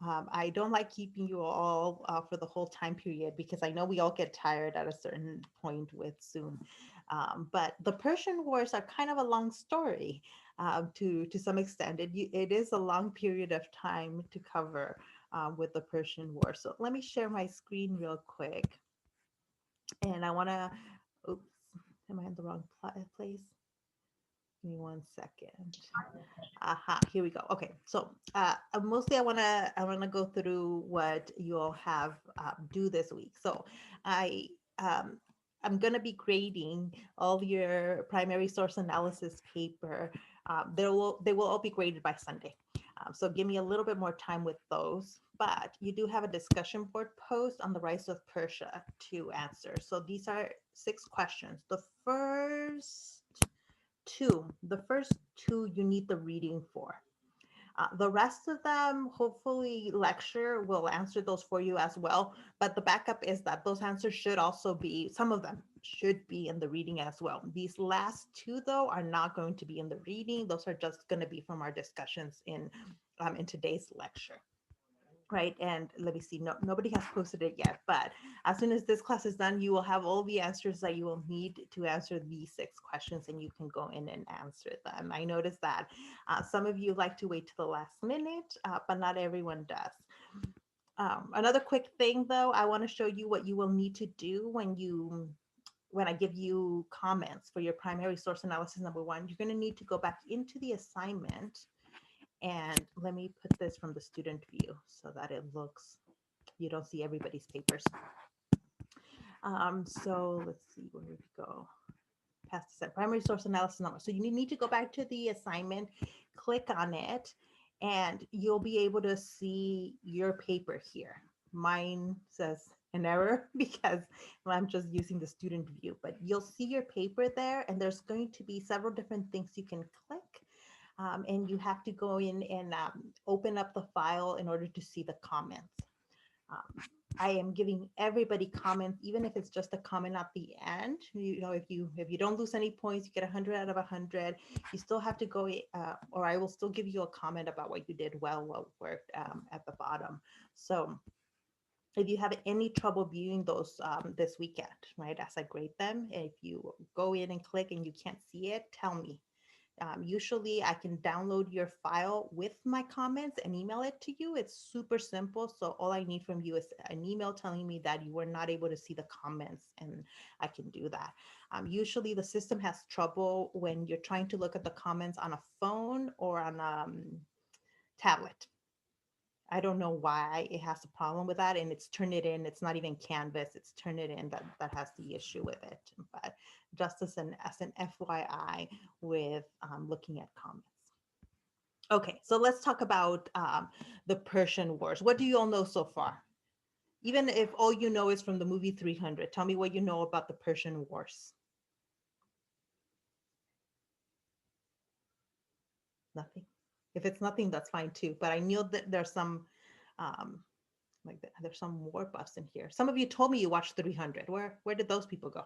I don't like keeping you all for the whole time period because I know we all get tired at a certain point with Zoom. But the Persian Wars are kind of a long story to some extent. It is a long period of time to cover with the Persian War. So let me share my screen real quick. And I want to, oops, am I in the wrong place? Give me 1 second. Aha, here we go. Okay, so mostly I wanna go through what you all have due this week. So I um, I'm gonna be grading all your primary source analysis paper. They will all be graded by Sunday. So give me a little bit more time with those. But you do have a discussion board post on the Rise of Persia to answer. So these are 6 questions. The first two you need the reading for. The rest of them, hopefully, lecture will answer those for you as well. But the backup is that those answers should also be, some of them should be in the reading as well. These last two, though, are not going to be in the reading. Those are just going to be from our discussions in today's lecture. Right, and let me see. No, nobody has posted it yet, but as soon as this class is done, you will have all the answers that you will need to answer these 6 questions, and you can go in and answer them. I noticed that some of you like to wait to the last minute, but not everyone does. Another quick thing, though, I want to show you what you will need to do when I give you comments for your primary source analysis number one. You're going to need to go back into the assignment, and let me put this from the student view so that it looks, you don't see everybody's papers. So let's see where we go. Past the set, primary source analysis number. So you need to go back to the assignment, click on it, and you'll be able to see your paper here. Mine says an error because I'm just using the student view, but you'll see your paper there, and there's going to be several different things you can click. And you have to go in and open up the file in order to see the comments. Um, I am giving everybody comments, even if it's just a comment at the end. You know, if you don't lose any points, you get 100 out of 100. You still have to go, or I will still give you a comment about what you did well, what worked at the bottom. So if you have any trouble viewing those this weekend, right, as I grade them, if you go in and click and you can't see it, tell me. Usually I can download your file with my comments and email it to you. It's super simple. So all I need from you is an email telling me that you were not able to see the comments, and I can do that. Usually the system has trouble when you're trying to look at the comments on a phone or on a tablet. I don't know why it has a problem with that, and it's Turnitin. It's not even Canvas. It's Turnitin that has the issue with it. But just as an FYI with looking at comments. Okay, so let's talk about the Persian Wars. What do you all know so far? Even if all you know is from the movie 300, tell me what you know about the Persian Wars. Nothing. If it's nothing, that's fine too. But I know that there's some um, there's some war buffs in here. Some of you told me you watched 300. Where did those people go?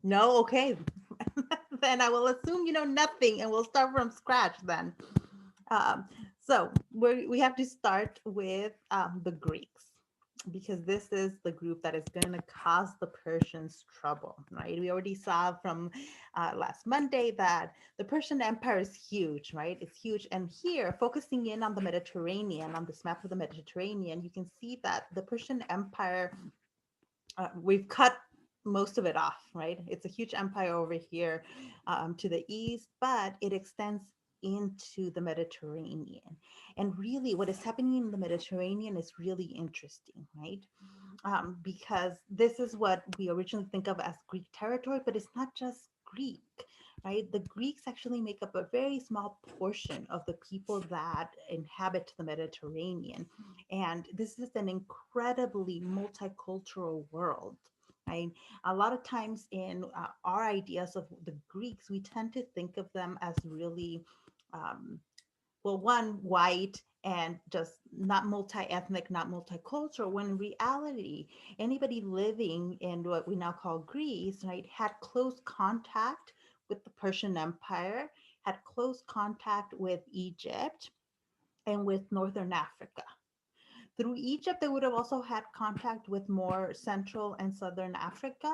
No, okay. Then I will assume you know nothing, and we'll start from scratch then. Um, so we have to start with the Greeks, because this is the group that is going to cause the Persians trouble, right? We already saw from last Monday that the Persian Empire is huge, right? It's huge. And here, focusing in on the Mediterranean, on this map of the Mediterranean, you can see that the Persian Empire, we've cut most of it off, right? It's a huge empire over here to the east, but it extends into the Mediterranean. And really, what is happening in the Mediterranean is really interesting, right? Because this is what we originally think of as Greek territory, but it's not just Greek, right? The Greeks actually make up a very small portion of the people that inhabit the Mediterranean. And this is an incredibly multicultural world. Right? A lot of times in our ideas of the Greeks, we tend to think of them as really um, well, one, white and just not multi-ethnic, not multicultural, when in reality, anybody living in what we now call Greece, right, had close contact with the Persian Empire, had close contact with Egypt and with Northern Africa. Through Egypt, they would have also had contact with more Central and Southern Africa,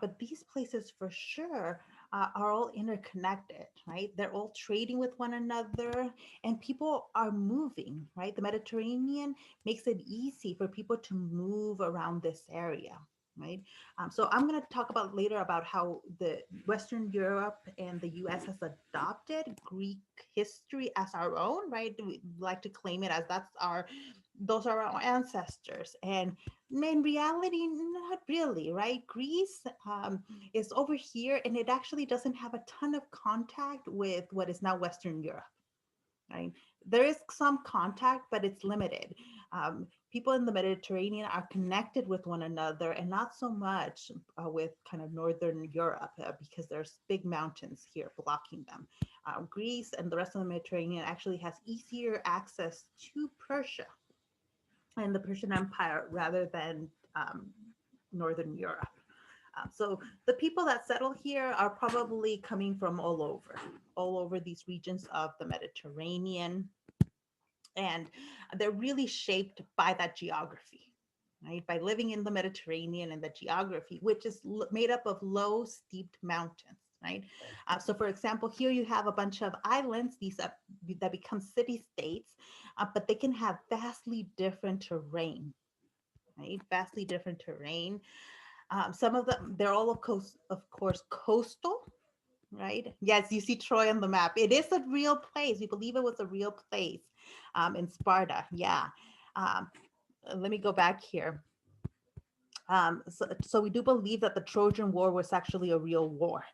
but these places for sure are all interconnected, right? They're all trading with one another and people are moving, right? The Mediterranean makes it easy for people to move around this area. Right. So I'm going to talk about later about how the Western Europe and the US has adopted Greek history as our own, right? We like to claim it as that's our those are our ancestors, and in reality not really, right? Greece is over here and it actually doesn't have a ton of contact with what is now Western Europe, right? There is some contact but it's limited. People in the Mediterranean are connected with one another and not so much with kind of Northern Europe because there's big mountains here blocking them. Greece and the rest of the Mediterranean actually has easier access to Persia and the Persian Empire rather than Northern Europe. So the people that settle here are probably coming from all over these regions of the Mediterranean, and they're really shaped by that geography, right? By living in the Mediterranean and the geography, which is made up of low, steeped mountains, right? So, for example, here you have a bunch of islands, these that become city states, but they can have vastly different terrain, right? Vastly different terrain. Some of them, they're all of course, coastal, right? Yes, you see Troy on the map. It is a real place. We believe it was a real place in Sparta. Yeah. Um, Let me go back here. So we do believe that the Trojan War was actually a real war.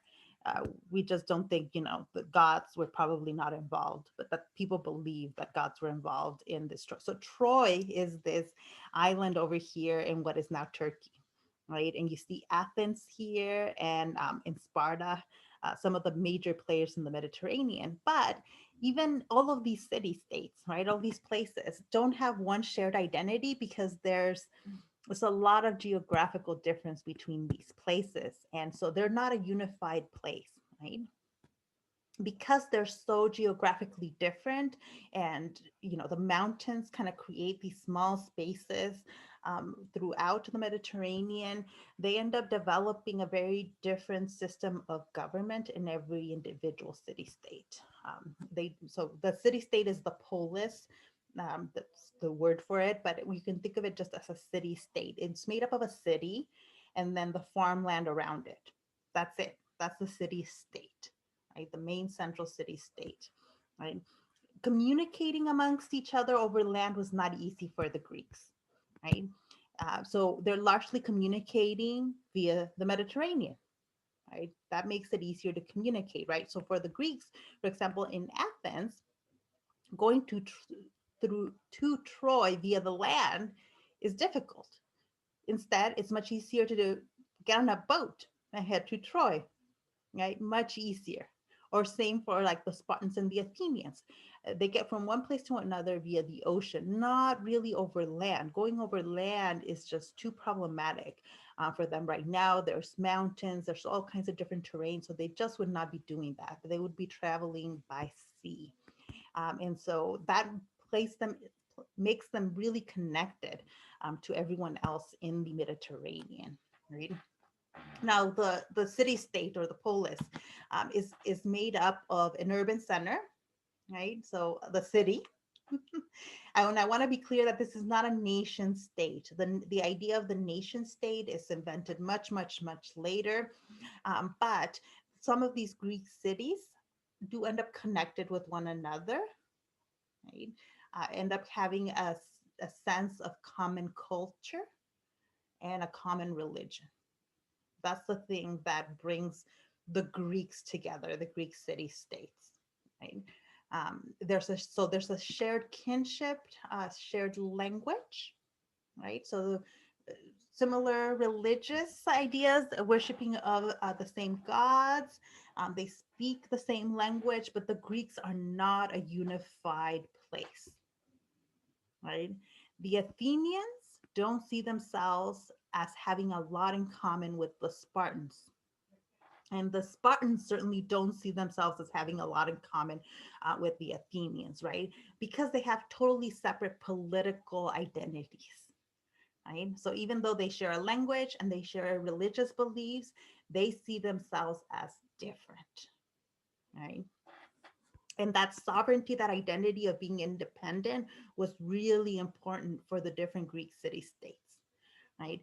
We just don't think, the gods were probably not involved, but that people believe that gods were involved in this. So Troy is this island over here in what is now Turkey, right? And you see Athens here and in Sparta, some of the major players in the Mediterranean. But even all of these city states, right, all these places don't have one shared identity because there's a lot of geographical difference between these places. And so they're not a unified place, right? Because they're so geographically different, and the mountains kind of create these small spaces throughout the Mediterranean, they end up developing a very different system of government in every individual city state. So the city state is the polis. That's the word for it, but we can think of it just as a city state. It's made up of a city and then the farmland around it. That's it. That's the city state, right? The main central city state, right? Communicating amongst each other over land was not easy for the Greeks, right? So they're largely communicating via the Mediterranean, right? That makes it easier to communicate, right? So for the Greeks, for example, in Athens, going through to Troy via the land is difficult. Instead, it's much easier to get on a boat and head to Troy, right? Much easier. Or same for like the Spartans and the Athenians. They get from one place to another via the ocean, not really over land. Going over land is just too problematic for them right now. There's mountains, there's all kinds of different terrain, so they just would not be doing that. They would be traveling by sea. And so that place them makes them really connected to everyone else in the Mediterranean, right? Now, the city state or the polis is made up of an urban center, right? So the city. And I want to be clear that this is not a nation state. The idea of the nation state is invented much, much, much later. But some of these Greek cities do end up connected with one another, right? End up having a sense of common culture and a common religion. That's the thing that brings the Greeks together, the Greek city states, right? There's a shared kinship, shared language, right? So similar religious ideas, worshiping of the same gods. They speak the same language, but the Greeks are not a unified place, right? The Athenians don't see themselves as having a lot in common with the Spartans. And the Spartans certainly don't see themselves as having a lot in common with the Athenians, right? Because they have totally separate political identities, right? So even though they share a language and they share religious beliefs, they see themselves as different, right? And that sovereignty, that identity of being independent was really important for the different Greek city states, right?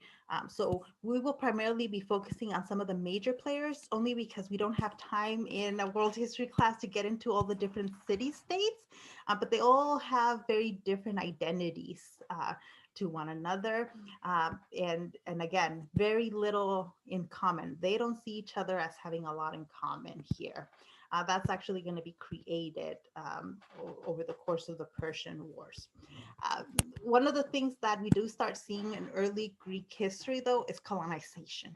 So we will primarily be focusing on some of the major players only because we don't have time in a world history class to get into all the different city states, but they all have very different identities to one another. And again, very little in common. They don't see each other as having a lot in common here. That's actually going to be created over the course of the Persian Wars. Uh, One of the things that we do start seeing in early Greek history, though, is colonization.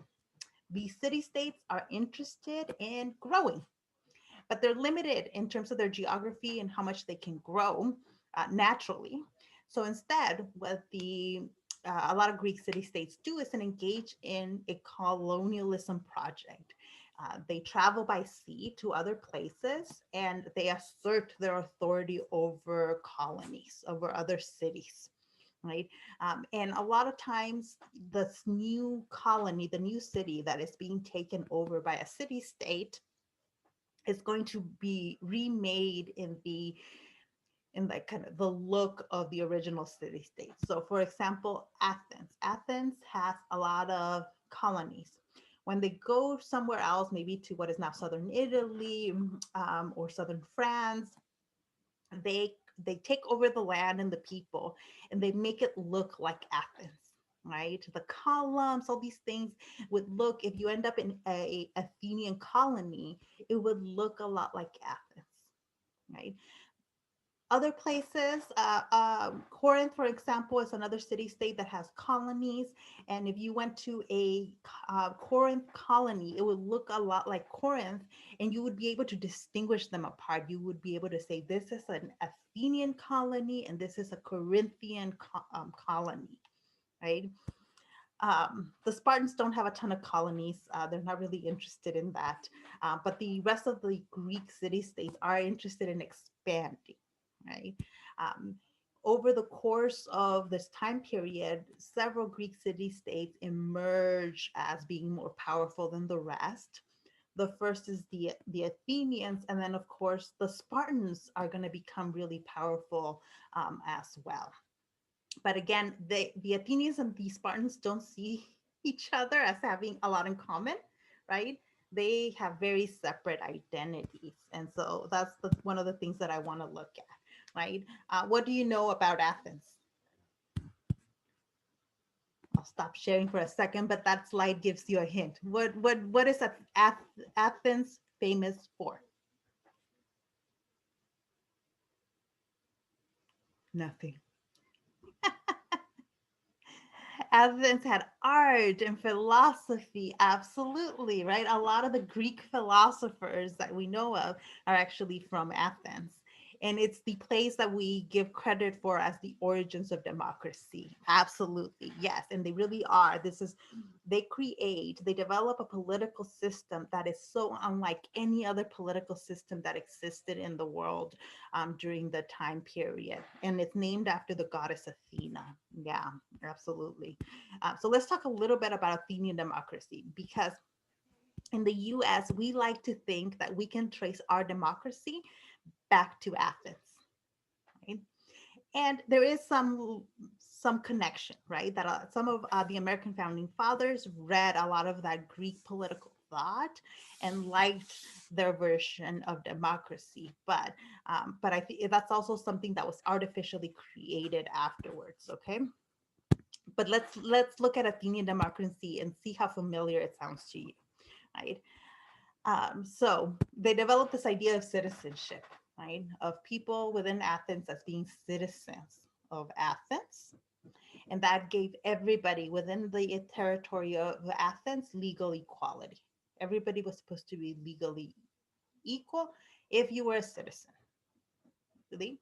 These city states are interested in growing, but they're limited in terms of their geography and how much they can grow naturally. So instead, what the a lot of Greek city states do is engage in a colonialism project. They travel by sea to other places and they assert their authority over colonies, over other cities, right? And a lot of times, this new colony, the new city that is being taken over by a city state, is going to be remade in like kind of the look of the original city state. So for example, Athens has a lot of colonies. When they go somewhere else, maybe to what is now southern Italy or southern France, they they take over the land and the people and they make it look like Athens, right? The columns, all these things would look, if you end up in a Athenian colony, it would look a lot like Athens, right? Other places, Corinth, for example, is another city state that has colonies. And if you went to a Corinth colony, it would look a lot like Corinth, and you would be able to distinguish them apart. You would be able to say, this is an Athenian colony, and this is a Corinthian colony, right? The Spartans don't have a ton of colonies. They're not really interested in that. But the rest of the Greek city states are interested in expanding, right? Um, Over the course of this time period, several Greek city states emerge as being more powerful than the rest. The first is the Athenians, and then of course the Spartans are going to become really powerful as well. But again, the Athenians and the Spartans don't see each other as having a lot in common, right? They have very separate identities. And so that's one of the things that I want to look at, right? What do you know about Athens? I'll stop sharing for a second, but that slide gives you a hint. What is Athens famous for? Nothing. Athens had art and philosophy, absolutely, right? A lot of the Greek philosophers that we know of are actually from Athens. And it's the place that we give credit for as the origins of democracy. Absolutely, yes. And they really are. They develop a political system that is so unlike any other political system that existed in the world during the time period. And it's named after the goddess Athena. Yeah, absolutely. So let's talk a little bit about Athenian democracy, because in the US, we like to think that we can trace our democracy back to Athens, right? And there is some connection, right? That some of the American founding fathers read a lot of that Greek political thought and liked their version of democracy, but I think that's also something that was artificially created afterwards. Okay, but let's look at Athenian democracy and see how familiar it sounds to you, right? So they developed this idea of citizenship, right? Of people within Athens as being citizens of Athens. And that gave everybody within the territory of Athens legal equality. Everybody was supposed to be legally equal if you were a citizen. Really?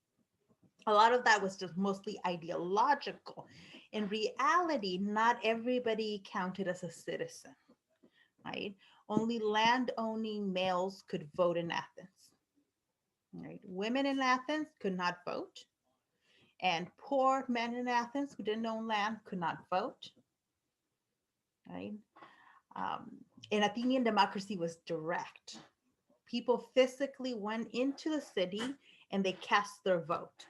A lot of that was just mostly ideological. In reality, not everybody counted as a citizen, right? only land-owning males could vote in Athens. Right? Women in Athens could not vote, and poor men in Athens who didn't own land could not vote. Right? Um, and Athenian democracy was direct. People physically went into the city and they cast their vote.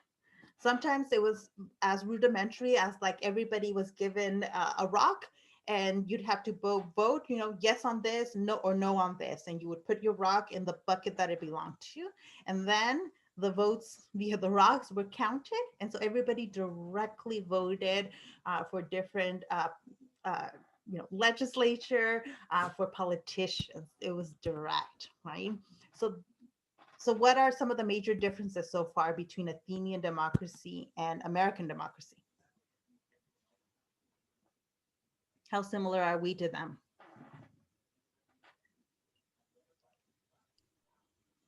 Sometimes it was as rudimentary as like everybody was given a rock and you'd have to vote, yes on this, no or no on this. And you would put your rock in the bucket that it belonged to. And then the votes via the rocks were counted. And so everybody directly voted for different uh, legislature, for politicians. It was direct, right? So what are some of the major differences so far between Athenian democracy and American democracy? How similar are we to them?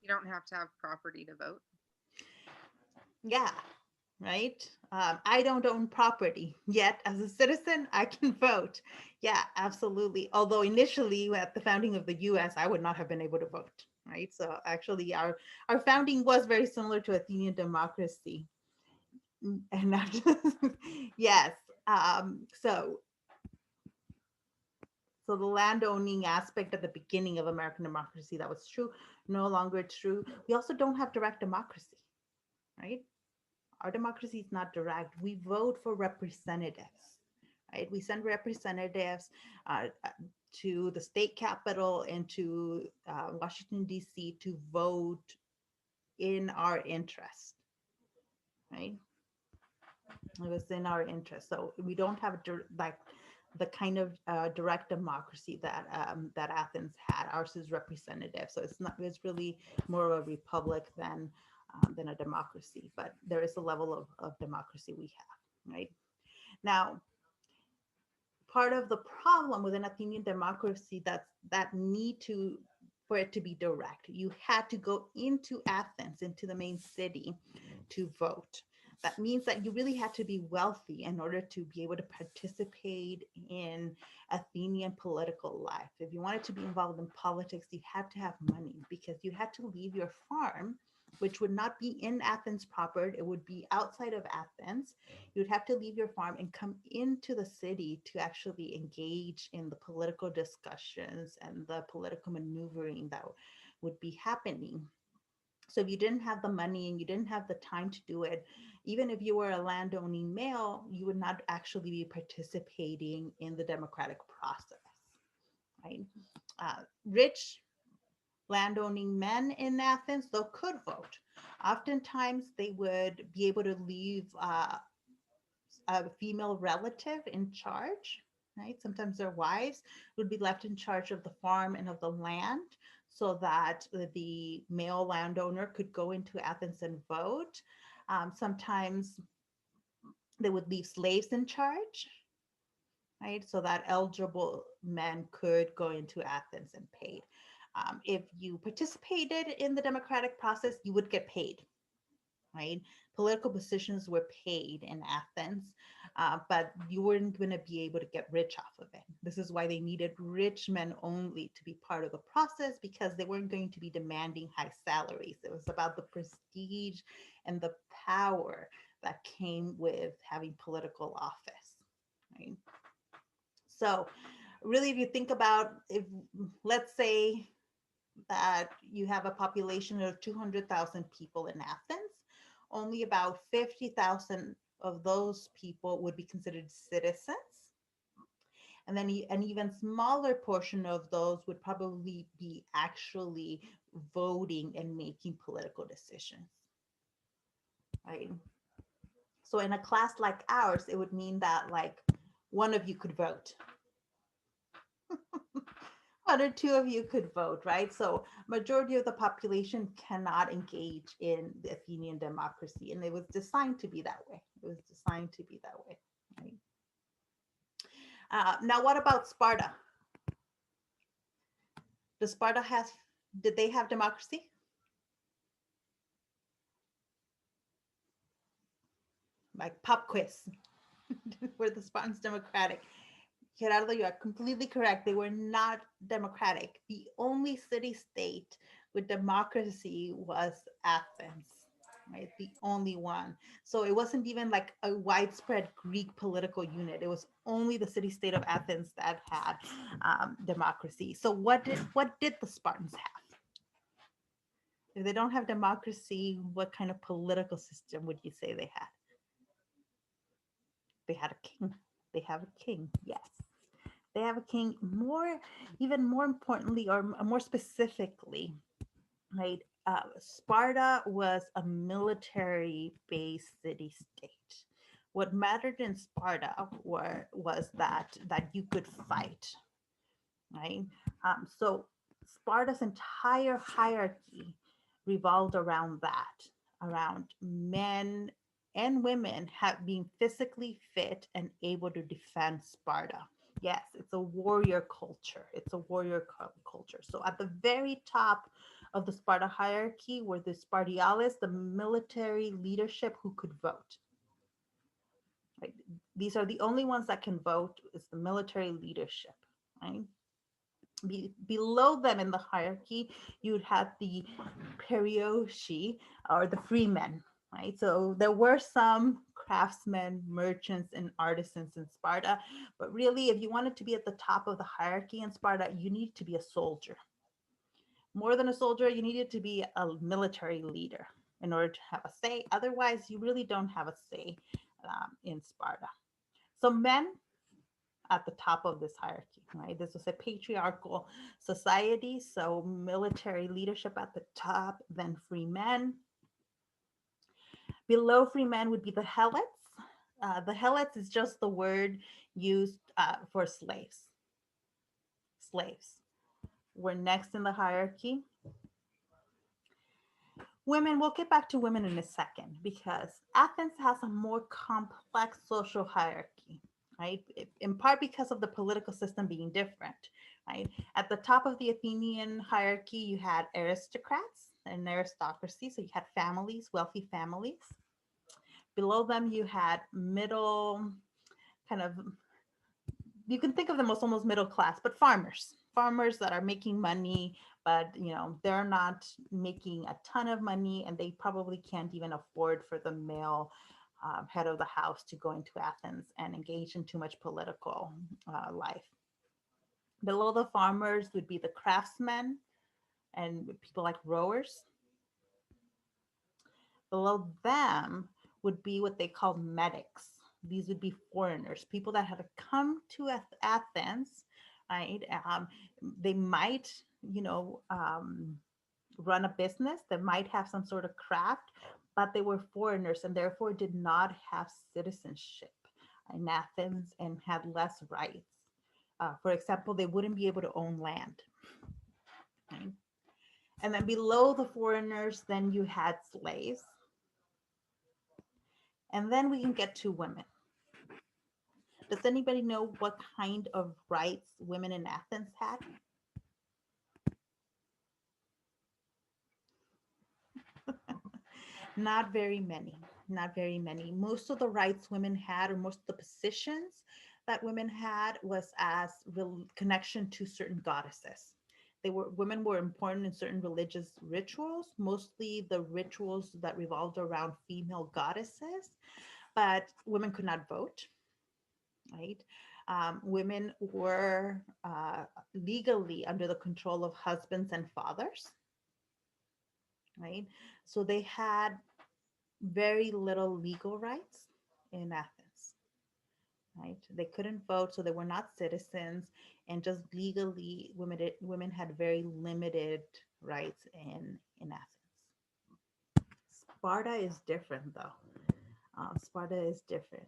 You don't have to have property to vote. Yeah, right. I don't own property yet. As a citizen, I can vote. Yeah, absolutely. Although initially, at the founding of the U.S., I would not have been able to vote. Right. So actually, our founding was very similar to Athenian democracy. And not just, yes. So So the landowning aspect at the beginning of American democracy, that was true, no longer true. We also don't have direct democracy, right? Our democracy is not direct. We vote for representatives, right? We send representatives to the state capitol and to Washington, D.C. to vote in our interest, right? It was in our interest. So we don't have like the kind of direct democracy that Athens had. Ours is representative, so it's not. It's really more of a republic than a democracy. But there is a level of democracy we have, right? Now, part of the problem with an Athenian democracy, that need to for it to be direct. You had to go into Athens, into the main city, to vote. That means that you really had to be wealthy in order to be able to participate in Athenian political life. If you wanted to be involved in politics, you had to have money because you had to leave your farm, which would not be in Athens proper, it would be outside of Athens. You would have to leave your farm and come into the city to actually engage in the political discussions and the political maneuvering that would be happening. So if you didn't have the money and you didn't have the time to do it, even if you were a landowning male, you would not actually be participating in the democratic process, right? Rich landowning men in Athens, though, could vote. Oftentimes, they would be able to leave a female relative in charge, right? Sometimes their wives would be left in charge of the farm and of the land so that the male landowner could go into Athens and vote. Sometimes they would leave slaves in charge, right? So that eligible men could go into Athens and paid. If you participated in the democratic process, you would get paid, right? Political positions were paid in Athens, but you weren't going to be able to get rich off of it. This is why they needed rich men only to be part of the process because they weren't going to be demanding high salaries. It was about the prestige and the power that came with having political office, right? So, really, if you think about if, let's say, that you have a population of 200,000 people in Athens, only about 50,000 of those people would be considered citizens. And then an even smaller portion of those would probably be actually voting and making political decisions, right? So in a class like ours, it would mean that like one of you could vote. One or two of you could vote, right? So majority of the population cannot engage in the Athenian democracy, and it was designed to be that way. It was designed to be that way, right? Now, what about Sparta? Does Sparta have? Did they have democracy? Like pop quiz, were the Spartans democratic? Gerardo, you are completely correct. They were not democratic. The only city state with democracy was Athens, right? The only one. So it wasn't even like a widespread Greek political unit. It was only the city state of Athens that had democracy. So what did the Spartans have? If they don't have democracy, what kind of political system would you say they had? They had a king. They have a king. Yes. They have a king. Even more importantly, or more specifically, right? Sparta was a military-based city-state. What mattered in Sparta was that you could fight, right? So Sparta's entire hierarchy revolved around that, around men and women have being physically fit and able to defend Sparta. Yes, it's a warrior culture. It's a warrior culture. So at the very top of the Sparta hierarchy were the Spartiales, the military leadership who could vote. Right? These are the only ones that can vote. Is the military leadership, right? Below them in the hierarchy, you'd have the perioeci, or the freemen, right? So there were some craftsmen, merchants, and artisans in Sparta, but really, if you wanted to be at the top of the hierarchy in Sparta, you need to be a soldier. More than a soldier, you needed to be a military leader in order to have a say. Otherwise, you really don't have a say in Sparta. So men at the top of this hierarchy, right? This was a patriarchal society, so military leadership at the top, then free men. Below free men would be the helots. The helots is just the word used for slaves. Slaves were next in the hierarchy. Women, we'll get back to women in a second because Athens has a more complex social hierarchy, right? In part because of the political system being different, right? At the top of the Athenian hierarchy, you had aristocrats and aristocracy. So you had families, wealthy families. Below them, you had middle, kind of, you can think of them as almost middle class, but farmers that are making money, but they're not making a ton of money, and they probably can't even afford for the male head of the house to go into Athens and engage in too much political life. Below the farmers would be the craftsmen and people like rowers. Below them would be what they called medics. These would be foreigners, people that had come to Athens, right? They might, run a business, they might have some sort of craft, but they were foreigners and therefore did not have citizenship in Athens and had less rights. For example, they wouldn't be able to own land. Right? And then below the foreigners, then you had slaves. And then we can get to women. Does anybody know what kind of rights women in Athens had? Not very many. Not very many. Most of the rights women had, or most of the positions that women had, was as connection to certain goddesses. Women were important in certain religious rituals, mostly the rituals that revolved around female goddesses, but women could not vote, right? Women were legally under the control of husbands and fathers, right? So they had very little legal rights in Athens, right? They couldn't vote, so they were not citizens, and just legally, women had very limited rights in Athens. Sparta is different, though. Sparta is different.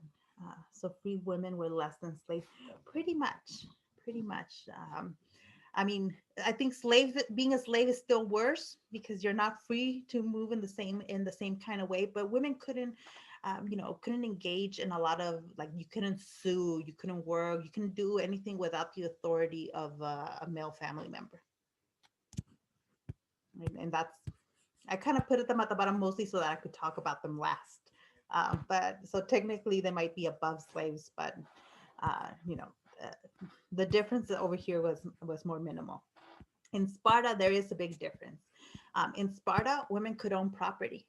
So free women were less than slaves, pretty much, pretty much. I mean, I think being a slave is still worse because you're not free to move in the same kind of way. But women couldn't engage in a lot of, like, you couldn't sue, you couldn't work, you couldn't do anything without the authority of a male family member. And that's, I kind of put them at the bottom mostly so that I could talk about them last. But so technically they might be above slaves, but the difference over here was more minimal. In Sparta, there is a big difference. In Sparta, women could own property.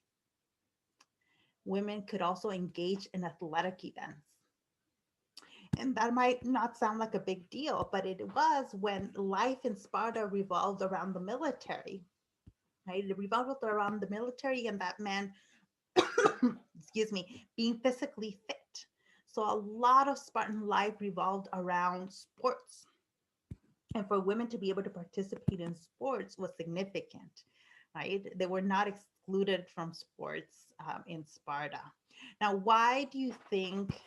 Women could also engage in athletic events. And that might not sound like a big deal, but it was when life in Sparta revolved around the military, right? It revolved around the military, and that meant, excuse me, being physically fit. So a lot of Spartan life revolved around sports. And for women to be able to participate in sports was significant, right? They were not excluded from sports in Sparta. Now, why do you think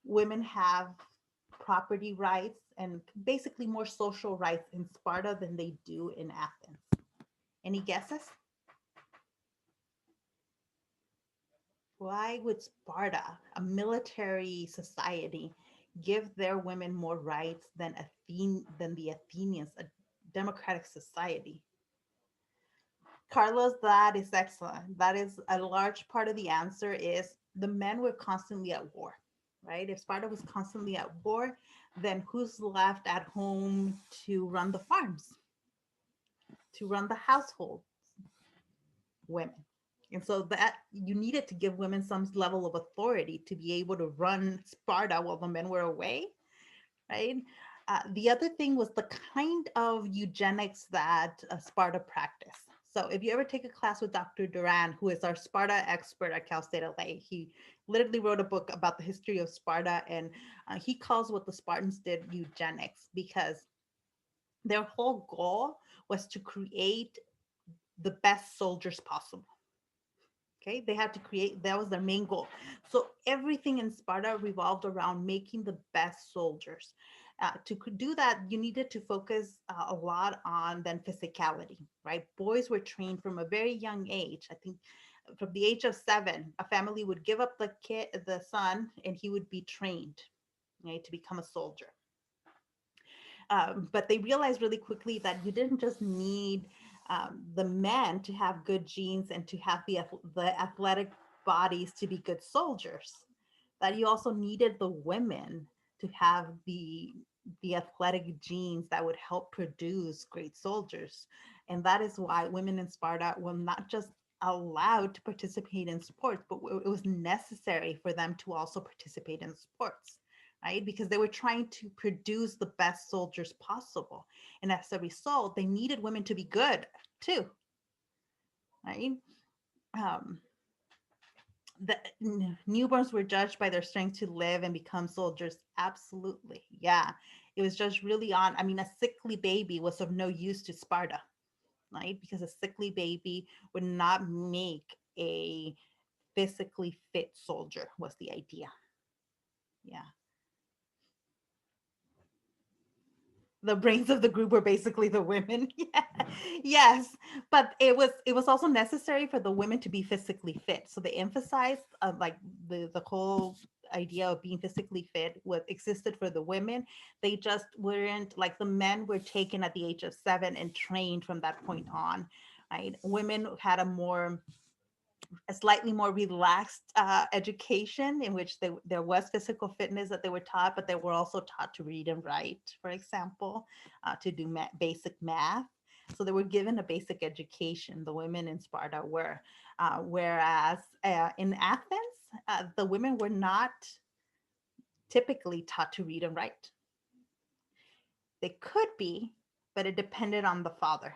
women have property rights and basically more social rights in Sparta than they do in Athens? Any guesses? Why would Sparta, a military society, give their women more rights than than the Athenians, a democratic society? Carlos, that is excellent. That is a large part of the answer is the men were constantly at war, right? If Sparta was constantly at war, then who's left at home to run the farms, to run the household? Women. And so that you needed to give women some level of authority to be able to run Sparta while the men were away, right? The other thing was the kind of eugenics that Sparta practiced. So if you ever take a class with Dr. Duran, who is our Sparta expert at Cal State LA, he literally wrote a book about the history of Sparta, and he calls what the Spartans did eugenics, because their whole goal was to create the best soldiers possible. Okay, they had to create, that was their main goal. So everything in Sparta revolved around making the best soldiers. To do that, you needed to focus a lot on then physicality, right? Boys were trained from a very young age. I think from the age of 7, a family would give up the son, and he would be trained, right, to become a soldier. But they realized really quickly that you didn't just need the men to have good genes and to have the athletic bodies to be good soldiers, that you also needed the women to have the athletic genes that would help produce great soldiers. And that is why women in Sparta were not just allowed to participate in sports, but it was necessary for them to also participate in sports, right? Because they were trying to produce the best soldiers possible. And as a result, they needed women to be good too, right? Um, the newborns were judged by their strength to live and become soldiers. Absolutely. Yeah. It was judged really on, I mean, a sickly baby was of no use to Sparta, right? Because a sickly baby would not make a physically fit soldier, was the idea. Yeah. The brains of the group were basically the women. Yeah. Yes, but it was also necessary for the women to be physically fit. So they emphasized like the whole idea of being physically fit what existed for the women. They just weren't like the men were taken at the age of 7 and trained from that point on. Right, women had a slightly more relaxed education in which there was physical fitness that they were taught, but they were also taught to read and write, for example, to do basic math. So they were given a basic education, the women in Sparta were. Whereas in Athens, the women were not typically taught to read and write. They could be, but it depended on the father.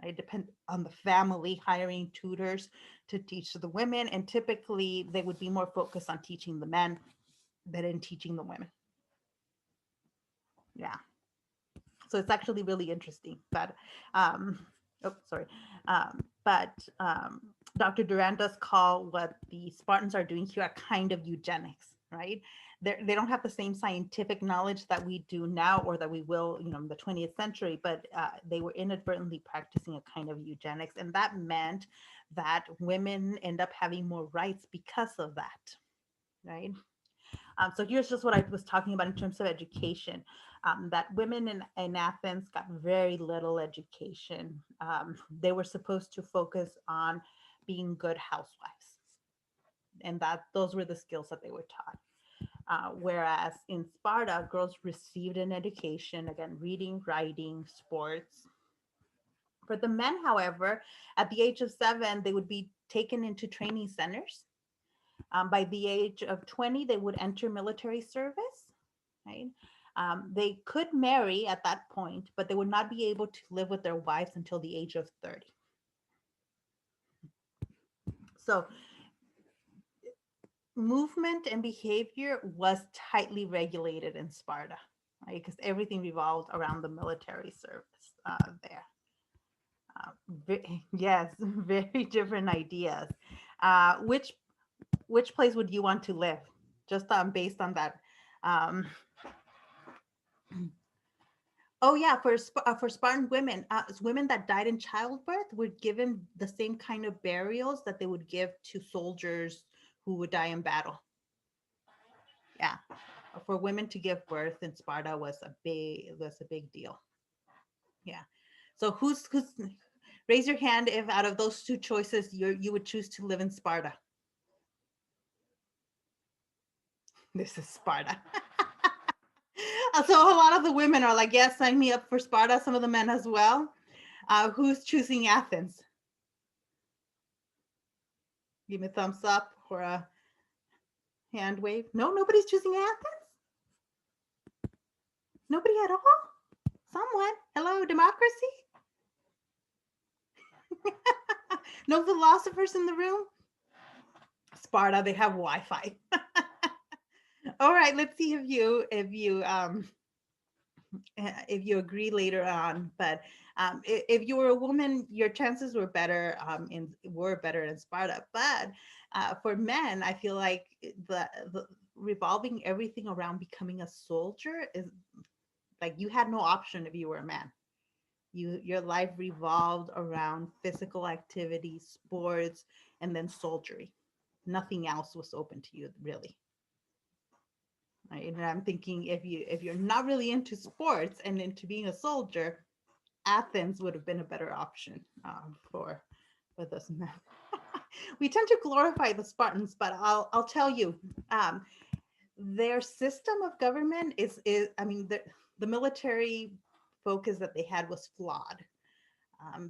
It depends on the family hiring tutors to teach the women, and typically they would be more focused on teaching the men than in teaching the women. Yeah. So it's actually really interesting. But oh, sorry. But Dr. Duran does call what the Spartans are doing here a kind of eugenics, right? They don't have the same scientific knowledge that we do now, or that we will, in the 20th century, but they were inadvertently practicing a kind of eugenics. And that meant that women end up having more rights because of that, right? So here's just what I was talking about in terms of education, that women in Athens got very little education. They were supposed to focus on being good housewives, and that those were the skills that they were taught. Whereas in Sparta, girls received an education, again, reading, writing, sports. For the men, however, at the age of 7, they would be taken into training centers. By the age of 20, they would enter military service, right? They could marry at that point, but they would not be able to live with their wives until the age of 30. So movement and behavior was tightly regulated in Sparta, right? Because everything revolved around the military service there. Yes, very different ideas. Which place would you want to live? Just based on that. Um, oh yeah, for Spartan women, women that died in childbirth were given the same kind of burials that they would give to soldiers who would die in battle. Yeah, for women to give birth in Sparta was a big deal. Yeah. So who's raise your hand if out of those two choices you would choose to live in Sparta. This is Sparta. So a lot of the women are like, yes, sign me up for Sparta. Some of the men as well. Who's choosing Athens? Give me a thumbs up or a hand wave. No, nobody's choosing Athens. Nobody at all. Someone. Hello, democracy. No philosophers in the room. Sparta, they have Wi-Fi. All right, let's see if you agree later on. But if you were a woman, your chances were better in Sparta. But for men, I feel like the revolving everything around becoming a soldier is like you had no option if you were a man. Your life revolved around physical activity, sports, and then soldiery. Nothing else was open to you really. Right? And I'm thinking if you're not really into sports and into being a soldier, Athens would have been a better option for this men. We tend to glorify the Spartans, but I'll tell you, their system of government is I mean the military focus that they had was flawed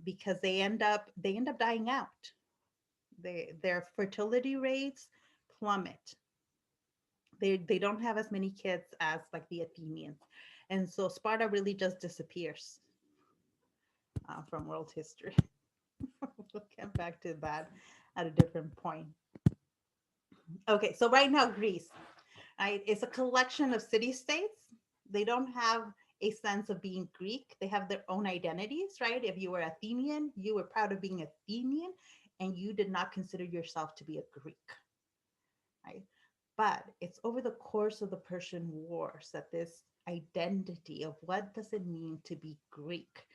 because they end up dying out. Their fertility rates plummet. They don't have as many kids as like the Athenians, and so Sparta really just disappears from world history. We'll get back to that at a different point. Okay, so right now Greece, right? It's a collection of city states. They don't have a sense of being Greek. They have their own identities, right? If you were Athenian, you were proud of being Athenian, and you did not consider yourself to be a Greek, right? But it's over the course of the Persian Wars that this identity of what does it mean to be Greek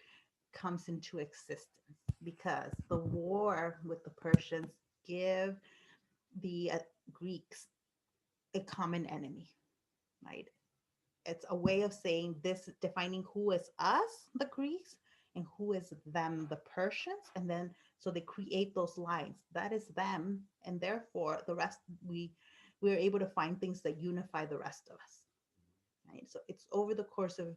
comes into existence, because the war with the Persians give the Greeks a common enemy, right? It's a way of saying this, defining who is us, the Greeks, and who is them, the Persians. And then so they create those lines. That is them, and therefore the rest we're able to find things that unify the rest of us. Right? So it's over the course of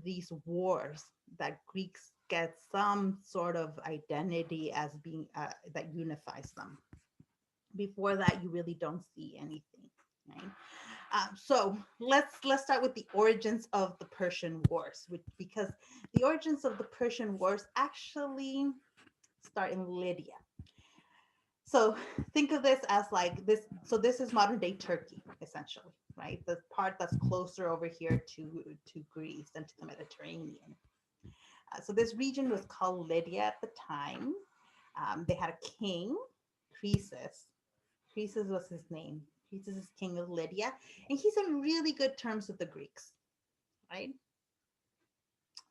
these wars that Greeks get some sort of identity as being that unifies them. Before that, you really don't see anything, right? So let's start with the origins of the Persian Wars, because the origins of the Persian Wars actually start in Lydia. So think of this as like this. So this is modern day Turkey, essentially, right? The part that's closer over here to Greece and to the Mediterranean. So this region was called Lydia at the time. They had a king, Croesus. Croesus was his name. Croesus is king of Lydia, and he's on really good terms with the Greeks, right?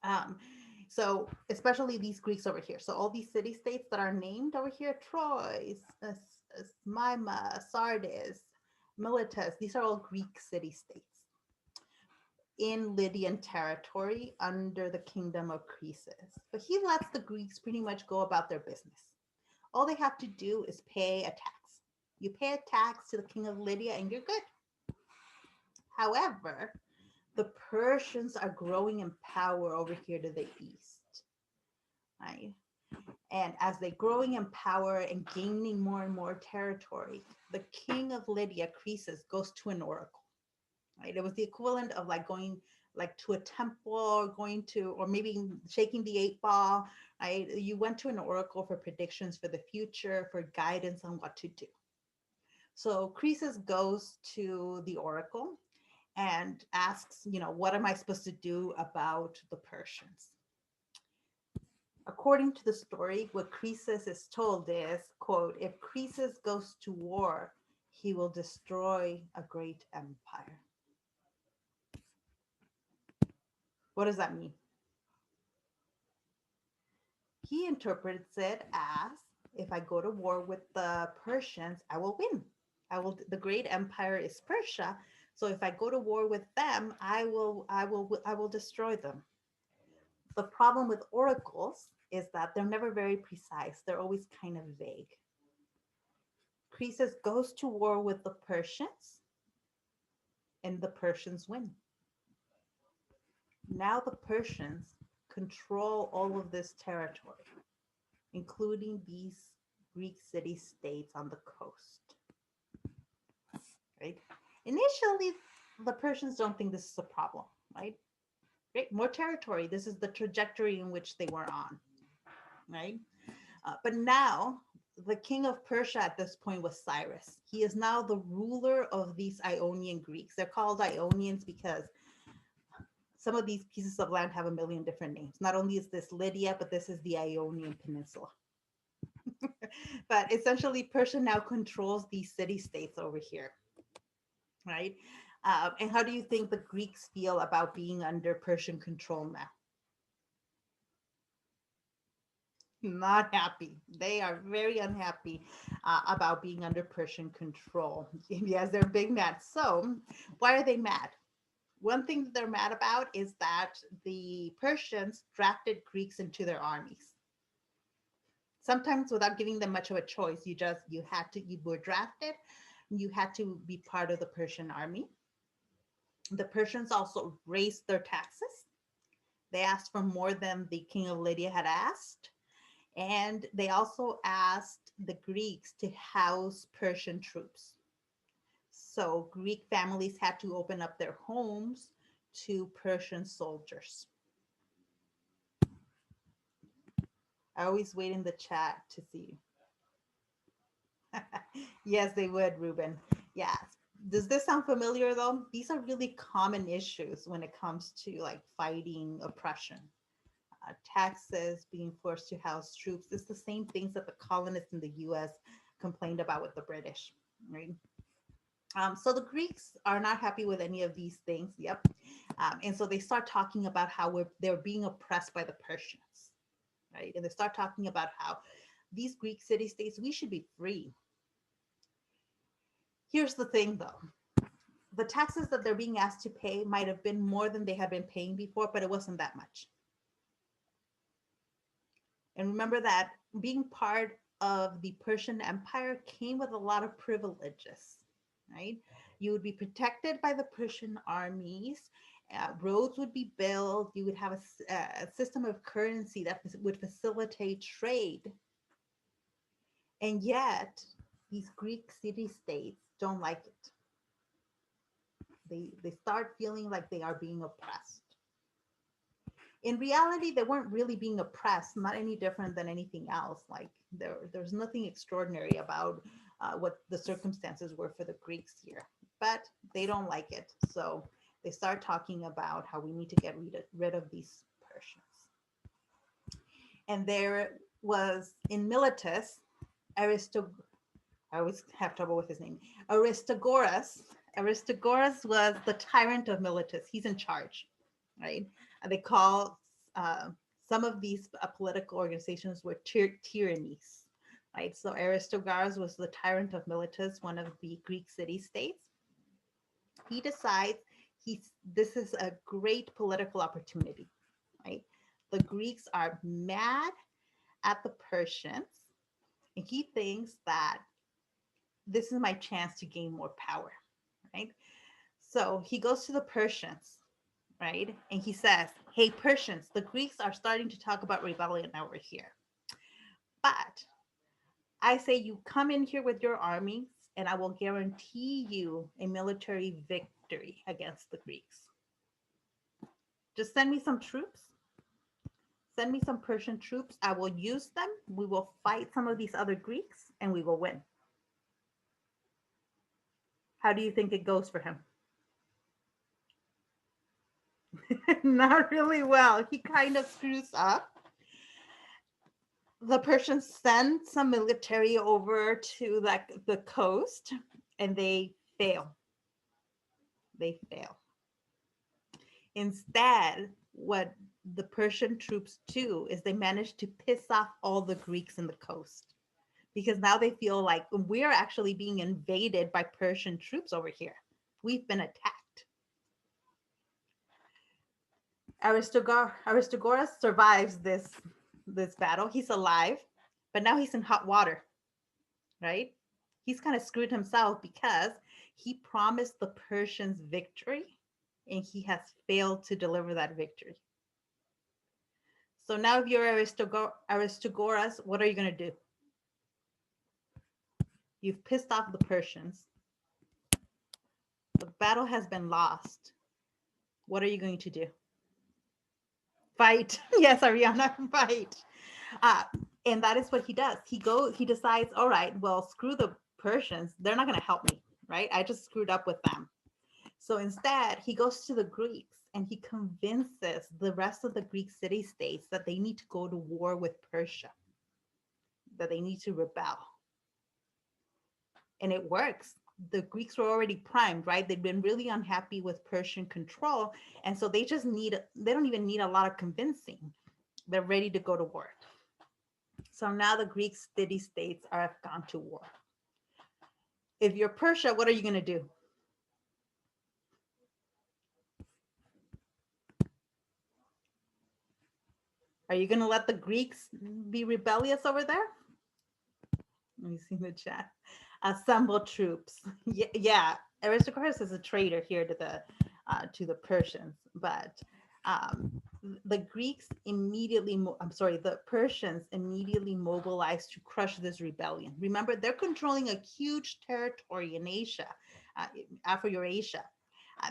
Um, so especially these Greeks over here. So all these city states that are named over here, Troy, Smyrna, Sardis, Miletus, these are all Greek city states in Lydian territory under the kingdom of Croesus. But he lets the Greeks pretty much go about their business. All they have to do is pay a tax. You pay a tax to the king of Lydia and you're good. However, the Persians are growing in power over here to the east, right? And as they're growing in power and gaining more and more territory, the king of Lydia, Croesus, goes to an oracle, right? It was the equivalent of like going like to a temple or going to, or maybe shaking the 8 ball, right? You went to an oracle for predictions for the future, for guidance on what to do. So Croesus goes to the oracle and asks, what am I supposed to do about the Persians? According to the story, what Croesus is told is, quote, if Croesus goes to war, he will destroy a great empire. What does that mean? He interprets it as, if I go to war with the Persians, I will win. The great empire is Persia. So if I go to war with them, I will destroy them. The problem with oracles is that they're never very precise. They're always kind of vague. Croesus goes to war with the Persians, and the Persians win. Now the Persians control all of this territory, including these Greek city-states on the coast. Right? Initially, the Persians don't think this is a problem, right? Great, more territory. This is the trajectory in which they were on, right? But now, the king of Persia at this point was Cyrus. He is now the ruler of these Ionian Greeks. They're called Ionians because some of these pieces of land have a million different names. Not only is this Lydia, but this is the Ionian Peninsula. But essentially, Persia now controls these city-states over here, right? And how do you think the Greeks feel about being under Persian control now? Not happy. They are very unhappy about being under Persian control. Yes, they're big mad. So, why are they mad? One thing that they're mad about is that the Persians drafted Greeks into their armies. Sometimes without giving them much of a choice, you were drafted, you had to be part of the Persian army. The Persians also raised their taxes. They asked for more than the king of Lydia had asked. And they also asked the Greeks to house Persian troops. So Greek families had to open up their homes to Persian soldiers. I always wait in the chat to see. Yes, they would, Ruben. Yes. Does this sound familiar though? These are really common issues when it comes to like fighting oppression. Taxes, being forced to house troops. It's the same things that the colonists in the US complained about with the British, right? So the Greeks are not happy with any of these things. Yep. And so they start talking about how they're being oppressed by the Persians, right? And they start talking about how these Greek city-states, we should be free. Here's the thing though. The taxes that they're being asked to pay might have been more than they had been paying before, but it wasn't that much. And remember that being part of the Persian Empire came with a lot of privileges, right? You would be protected by the Persian armies. Roads would be built. You would have a system of currency that would facilitate trade. And yet, these Greek city-states don't like it. They start feeling like they are being oppressed. In reality, they weren't really being oppressed, not any different than anything else. Like there's nothing extraordinary about what the circumstances were for the Greeks here, but they don't like it. So they start talking about how we need to get rid of these Persians. And there was in Miletus, I always have trouble with his name, Aristagoras. Aristagoras was the tyrant of Miletus. He's in charge, right? They call some of these political organizations were tyrannies, right? So Aristogaras was the tyrant of Miletus, one of the Greek city-states. He decides this is a great political opportunity, right? The Greeks are mad at the Persians, and he thinks that this is my chance to gain more power, right? So he goes to the Persians, right? And he says, hey, Persians, the Greeks are starting to talk about rebellion over here. But I say you come in here with your armies, and I will guarantee you a military victory against the Greeks. Just send me some troops. Send me some Persian troops. I will use them. We will fight some of these other Greeks and we will win. How do you think it goes for him? Not really well. He kind of screws up. The Persians send some military over to like the coast and they fail. They fail. Instead, what the Persian troops do is they manage to piss off all the Greeks in the coast because now they feel like we're actually being invaded by Persian troops over here. We've been attacked. Aristogoras survives this battle. He's alive, but now he's in hot water, right? He's kind of screwed himself because he promised the Persians victory and he has failed to deliver that victory. So now if you're Aristogoras, what are you going to do? You've pissed off the Persians. The battle has been lost. What are you going to do? Fight. Yes, Ariana, fight. And that is what he does. He decides, all right, well, screw the Persians. They're not going to help me, right? I just screwed up with them. So instead, he goes to the Greeks and he convinces the rest of the Greek city-states that they need to go to war with Persia, that they need to rebel. And it works. The Greeks were already primed, right? They've been really unhappy with Persian control. And so they don't even need a lot of convincing. They're ready to go to war. So now the Greek city-states have gone to war. If you're Persia, what are you going to do? Are you going to let the Greeks be rebellious over there? Let me see in the chat. Assemble troops. Yeah. Aristochorus is a traitor here to the Persians, but the Persians immediately mobilized to crush this rebellion. Remember, they're controlling a huge territory in Asia, Afro-Eurasia.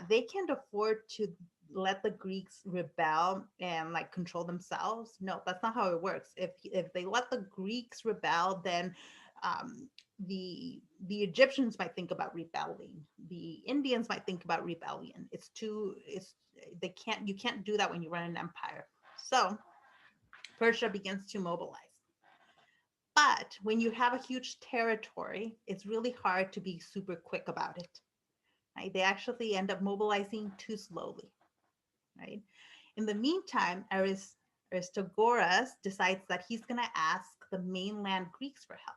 They can't afford to let the Greeks rebel and like control themselves. No, that's not how it works. If they let the Greeks rebel, then the Egyptians might think about rebelling. The Indians might think about rebellion. You can't do that when you run an empire. So Persia begins to mobilize. But when you have a huge territory, it's really hard to be super quick about it. Right? They actually end up mobilizing too slowly. Right? In the meantime, Aristogoras decides that he's going to ask the mainland Greeks for help.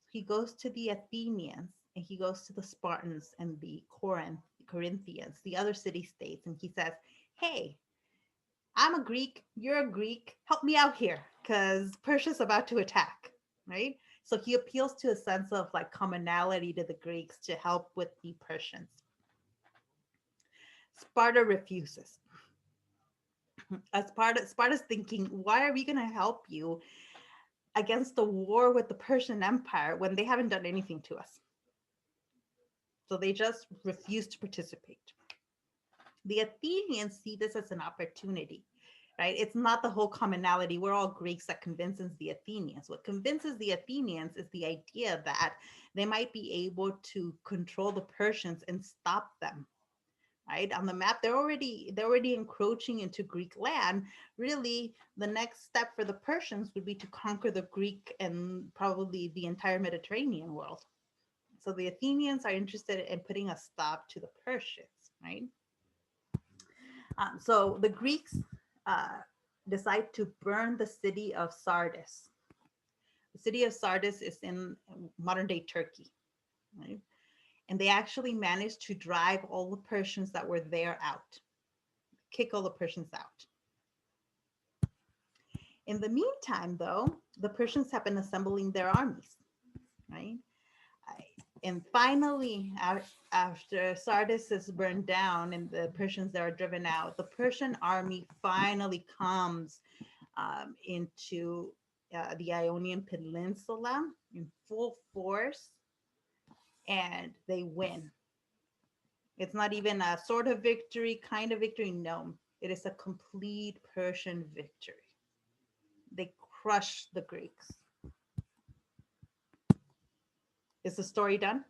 He goes to the Athenians and he goes to the Spartans and the Corinthians, the other city-states, and he says, hey, I'm a Greek, you're a Greek, help me out here because Persia's about to attack, right? So he appeals to a sense of like commonality to the Greeks to help with the Persians. Sparta refuses. Sparta's thinking, why are we going to help you against the war with the Persian Empire when they haven't done anything to us? So they just refuse to participate. The Athenians see this as an opportunity, right? It's not the whole commonality. We're all Greeks that convinces the Athenians. What convinces the Athenians is the idea that they might be able to control the Persians and stop them. Right on the map, they're already encroaching into Greek land. Really, the next step for the Persians would be to conquer the Greek and probably the entire Mediterranean world. So the Athenians are interested in putting a stop to the Persians, right? So the Greeks decide to burn the city of Sardis. The city of Sardis is in modern-day Turkey, right? And they actually managed to drive all the Persians that were there out, kick all the Persians out. In the meantime, though, the Persians have been assembling their armies, right? And finally, after Sardis is burned down and the Persians that are driven out, the Persian army finally comes into the Ionian Peninsula in full force, and they win. It's not even a sort of victory, kind of victory. No, it is a complete Persian victory. They crush the Greeks. Is the story done?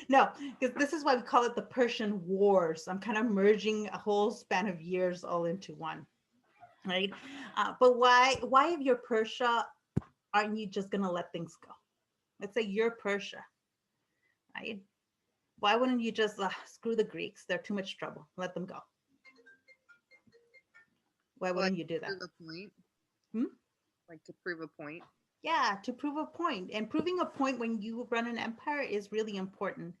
No, because this is why we call it the Persian Wars. I'm kind of merging a whole span of years all into one, right? But why if you're Persia, aren't you just gonna let things go? Let's say you're Persia, right? Why wouldn't you just screw the Greeks? They're too much trouble. Let them go. Why Like wouldn't you do that? prove a point. Hmm? Like to prove a point. Yeah, to prove a point. And proving a point when you run an empire is really important.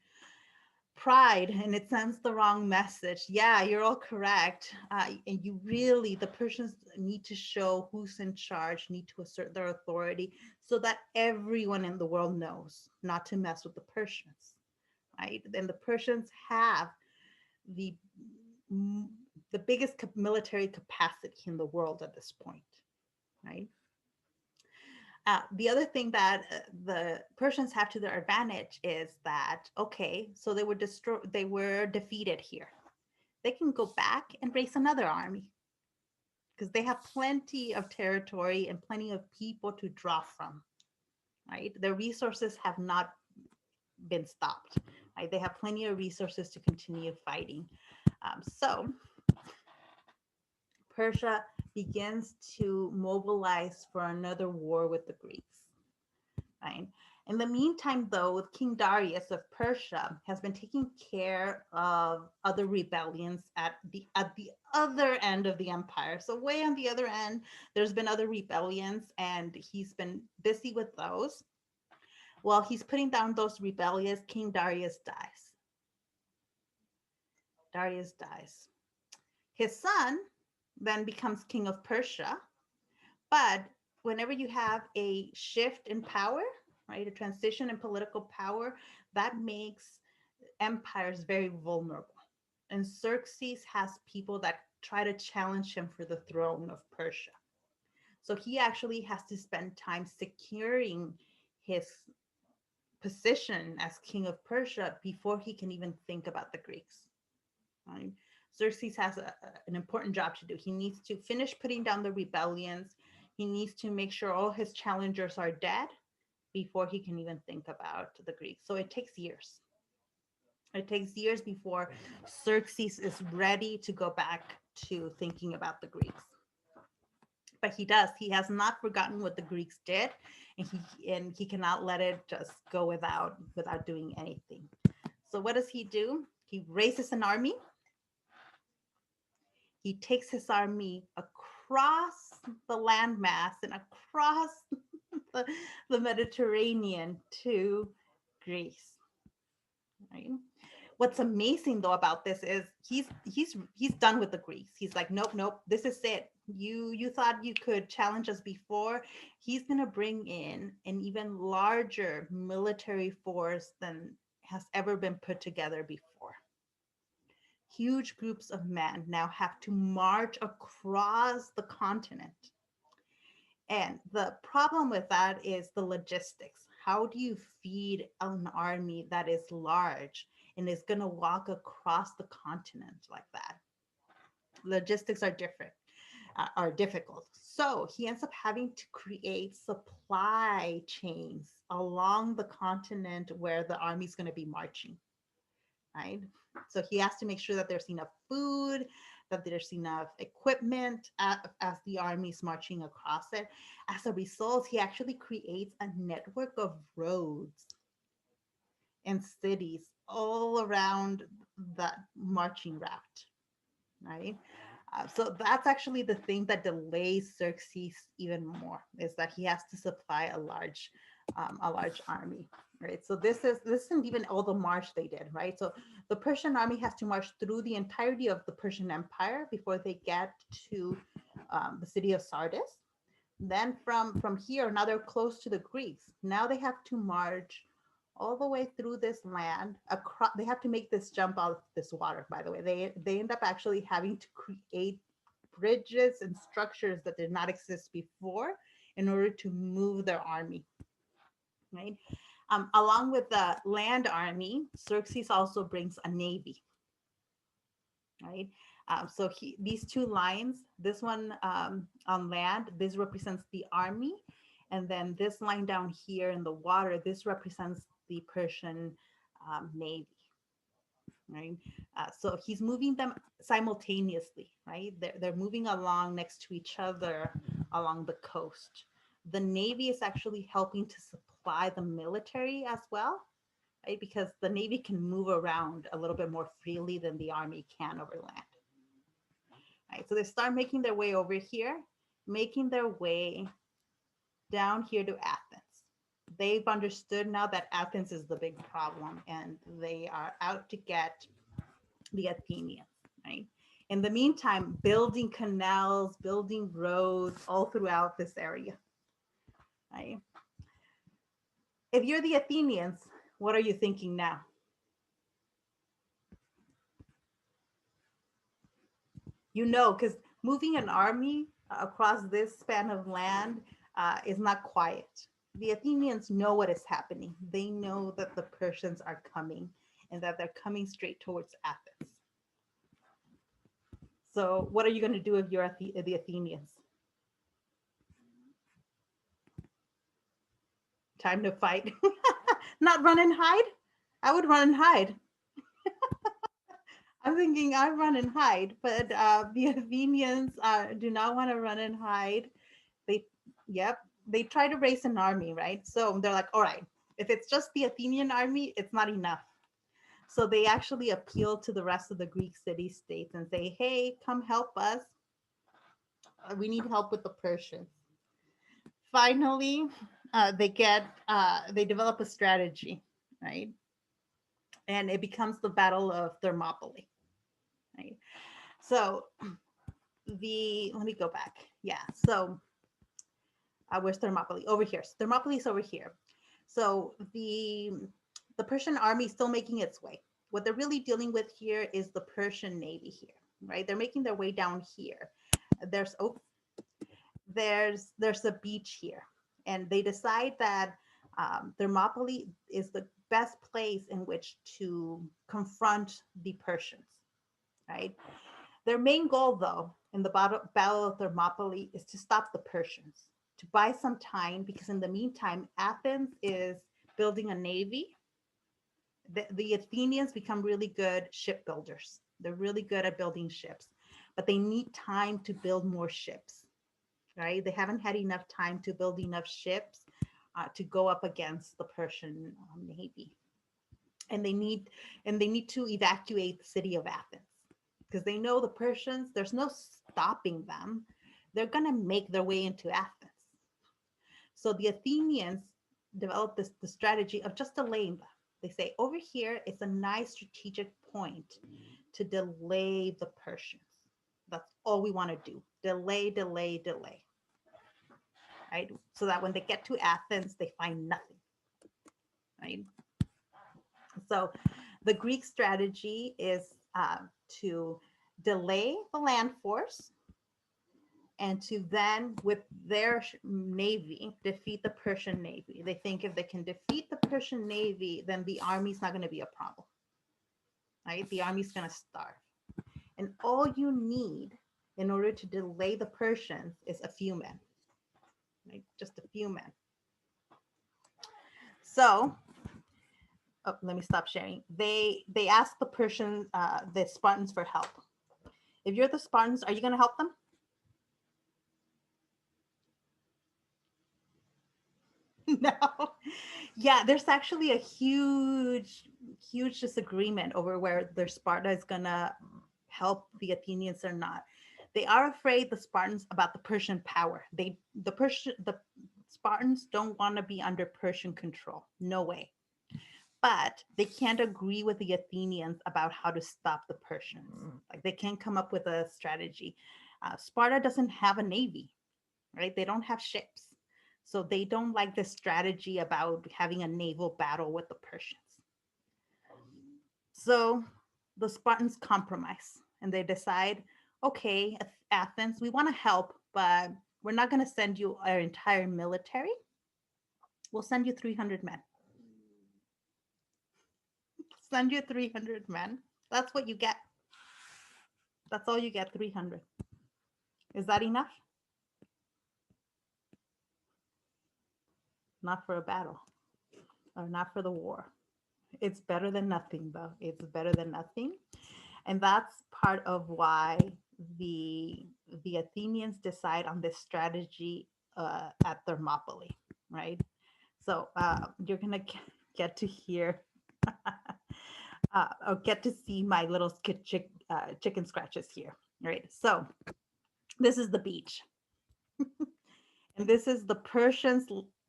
Pride, and it sends the wrong message. Yeah, you're all correct. And you really, the Persians need to show who's in charge, need to assert their authority so that everyone in the world knows not to mess with the Persians, right? And the Persians have the the biggest military capacity in the world at this point, right? The other thing that the Persians have to their advantage is that, okay, so they were destroyed, they were defeated here. They can go back and raise another army because they have plenty of territory and plenty of people to draw from, right? Their resources have not been stopped, right? They have plenty of resources to continue fighting. So Persia begins to mobilize for another war with the Greeks. Right. In the meantime, though, King Darius of Persia has been taking care of other rebellions at the other end of the empire. So way on the other end, there's been other rebellions, and he's been busy with those. While he's putting down those rebellions, King Darius dies. Darius dies. His son then becomes king of Persia, but whenever you have a shift in power, right, a transition in political power, that makes empires very vulnerable. And Xerxes has people that try to challenge him for the throne of Persia. So he actually has to spend time securing his position as king of Persia before he can even think about the Greeks. Right? Xerxes has an important job to do. He needs to finish putting down the rebellions. He needs to make sure all his challengers are dead before he can even think about the Greeks. So it takes years. It takes years before Xerxes is ready to go back to thinking about the Greeks. But he does. He has not forgotten what the Greeks did, and he cannot let it just go without doing anything. So what does he do? He raises an army. He takes his army across the landmass and across the Mediterranean to Greece. Right? What's amazing though about this is he's done with the Greeks. He's like, nope, nope, this is it. You thought you could challenge us before. He's gonna bring in an even larger military force than has ever been put together before. Huge groups of men now have to march across the continent. And the problem with that is the logistics. How do you feed an army that is large and is going to walk across the continent like that? Logistics are different, are difficult. So he ends up having to create supply chains along the continent where the army is going to be marching, right? So he has to make sure that there's enough food, that there's enough equipment as the army's marching across it. As a result, he actually creates a network of roads and cities all around that marching route, right? So that's actually the thing that delays Xerxes even more, is that he has to supply a large army, right? So this isn't even all the march they did, right? So the Persian army has to march through the entirety of the Persian Empire before they get to the city of Sardis. Then from here, now they're close to the Greeks. Now they have to march all the way through this land across. They have to make this jump out of this water. By the way, they end up actually having to create bridges and structures that did not exist before in order to move their army. Right. Along with the land army, Xerxes also brings a navy. Right. So these two lines, this one on land, this represents the army. And then this line down here in the water, this represents the Persian navy. Right. So he's moving them simultaneously, right? They're moving along next to each other along the coast. The navy is actually helping to supply the military as well, right? Because the navy can move around a little bit more freely than the army can over land. Right, so they start making their way over here, making their way down here to Athens. They've understood now that Athens is the big problem and they are out to get the Athenians, right? In the meantime, building canals, building roads all throughout this area, right? If you're the Athenians, what are you thinking now? You know, because moving an army across this span of land is not quiet. The Athenians know what is happening. They know that the Persians are coming and that they're coming straight towards Athens. So what are you going to do if you're the Athenians? Time to fight. Not run and hide? I would run and hide. I'm thinking I run and hide, but the Athenians do not want to run and hide. They, yep, they try to raise an army, right? So they're like, all right, if it's just the Athenian army, it's not enough. So they actually appeal to the rest of the Greek city states and say, hey, come help us. We need help with the Persians. Finally, they develop a strategy, right? And it becomes the Battle of Thermopylae, right? So let me go back. Yeah, so where's Thermopylae? Over here. So Thermopylae is over here. So the Persian army is still making its way. What they're really dealing with here is the Persian navy here, right? They're making their way down here. There's a beach here, and they decide that Thermopylae is the best place in which to confront the Persians, right? Their main goal, though, in the Battle of Thermopylae is to stop the Persians, to buy some time, because in the meantime, Athens is building a navy. The Athenians become really good shipbuilders. They're really good at building ships, but they need time to build more ships, right? They haven't had enough time to build enough ships to go up against the Persian navy. And they need to evacuate the city of Athens because they know the Persians, there's no stopping them. They're going to make their way into Athens. So the Athenians developed the strategy of just delaying them. They say, over here, it's a nice strategic point to delay the Persians. That's all we want to do. Delay, delay, delay. Right? So that when they get to Athens, they find nothing. Right? So the Greek strategy is to delay the land force and to then, with their navy, defeat the Persian navy. They think if they can defeat the Persian navy, then the army's not going to be a problem. Right? The army's going to starve. And all you need in order to delay the Persians is a few men. Right? Just a few men. So, let me stop sharing. They ask the Persians, the Spartans, for help. If you're the Spartans, are you going to help them? No. Yeah, there's actually a huge disagreement over whether Sparta is going to help the Athenians or not. They are afraid, the Spartans, about the Persian power. The Spartans don't want to be under Persian control. No way. But they can't agree with the Athenians about how to stop the Persians. Like, they can't come up with a strategy. Sparta doesn't have a navy. right? They don't have ships. So they don't like the strategy about having a naval battle with the Persians. So the Spartans compromise and they decide, okay, Athens, we want to help, but we're not going to send you our entire military. We'll send you 300 men. Send you 300 men. That's what you get. That's all you get, 300. Is that enough? Not for a battle or not for the war. It's better than nothing, though. It's better than nothing. And that's part of why the Athenians decide on this strategy at Thermopylae, right? So you're gonna get to hear or get to see my little chicken scratches here, right? So this is the beach, and this is the Persians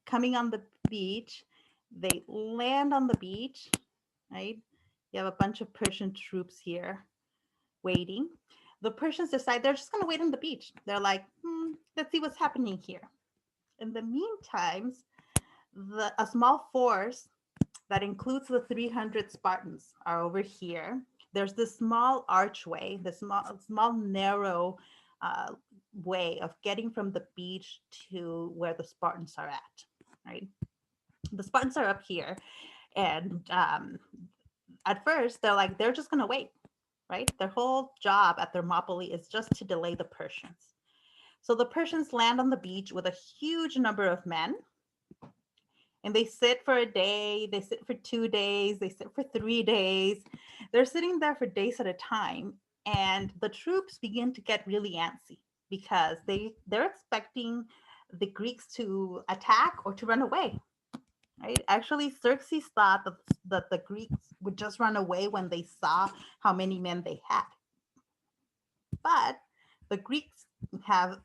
coming on the beach. They land on the beach, right? You have a bunch of Persian troops here waiting. The Persians decide they're just going to wait on the beach. They're like, let's see what's happening here. In the meantime, a small force that includes the 300 Spartans are over here. There's this small archway, the small narrow way of getting from the beach to where the Spartans are at, right? The Spartans are up here. And at first, they're just going to wait, right? Their whole job at Thermopylae is just to delay the Persians. So the Persians land on the beach with a huge number of men. And they sit for a day, they sit for 2 days, they sit for 3 days. They're sitting there for days at a time. And the troops begin to get really antsy because they're expecting the Greeks to attack or to run away. Right? Actually, Xerxes thought that the Greeks would just run away when they saw how many men they had. But the Greeks have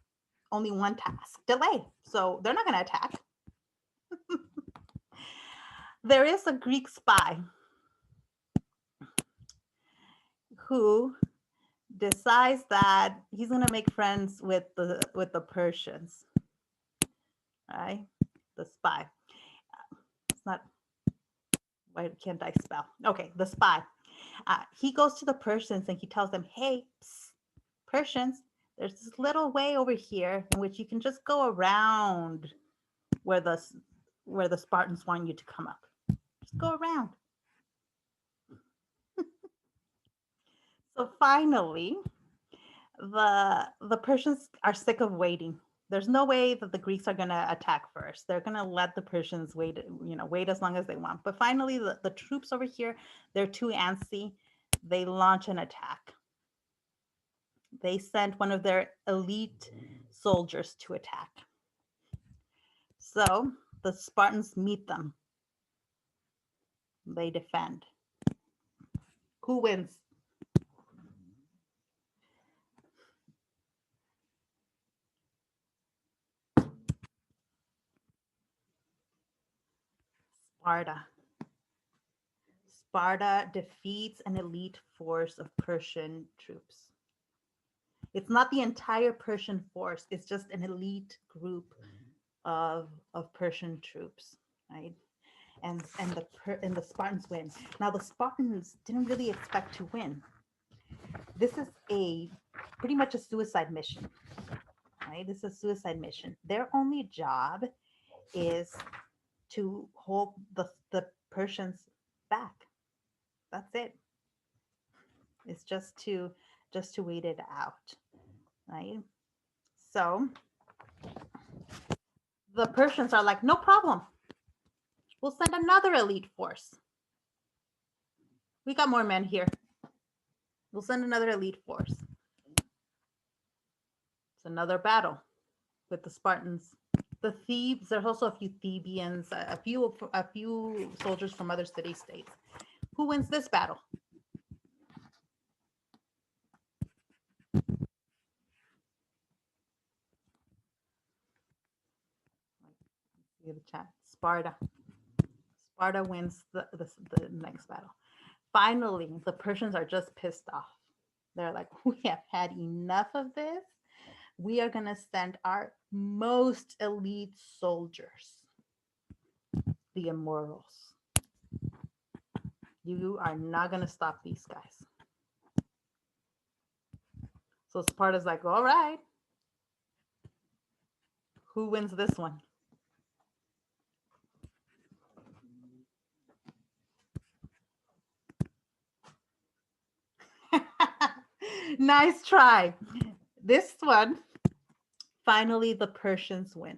only one task, delay. So they're not going to attack. There is a Greek spy who decides that he's going to make friends with the Persians, right? The spy. It's not, why can't I spell? Okay, the spy. He goes to the Persians and he tells them, hey, Persians, there's this little way over here in which you can just go around where the Spartans want you to come up. Just go around. So finally, the Persians are sick of waiting. There's no way that the Greeks are going to attack first. They're going to let the Persians wait as long as they want. But finally, the troops over here, they're too antsy. They launch an attack. They sent one of their elite soldiers to attack. So the Spartans meet them. They defend. Who wins? Sparta. Sparta defeats an elite force of Persian troops. It's not the entire Persian force, it's just an elite group of Persian troops, right? And the Spartans win. Now the Spartans didn't really expect to win. This is pretty much a suicide mission, right? This is a suicide mission. Their only job is to hold the Persians back. That's it. It's just to wait it out, right? So the Persians are like, no problem. We'll send another elite force. We got more men here. We'll send another elite force. It's another battle with the Spartans. The Thebes, there's also a few Thebians, a few soldiers from other city-states. Who wins this battle? See the chat. Sparta. Sparta wins the next battle. Finally, the Persians are just pissed off. They're like, we have had enough of this. We are going to send our most elite soldiers, the immortals. You are not going to stop these guys. So Sparta's like, all right, who wins this one? Nice try. This one, finally, the Persians win.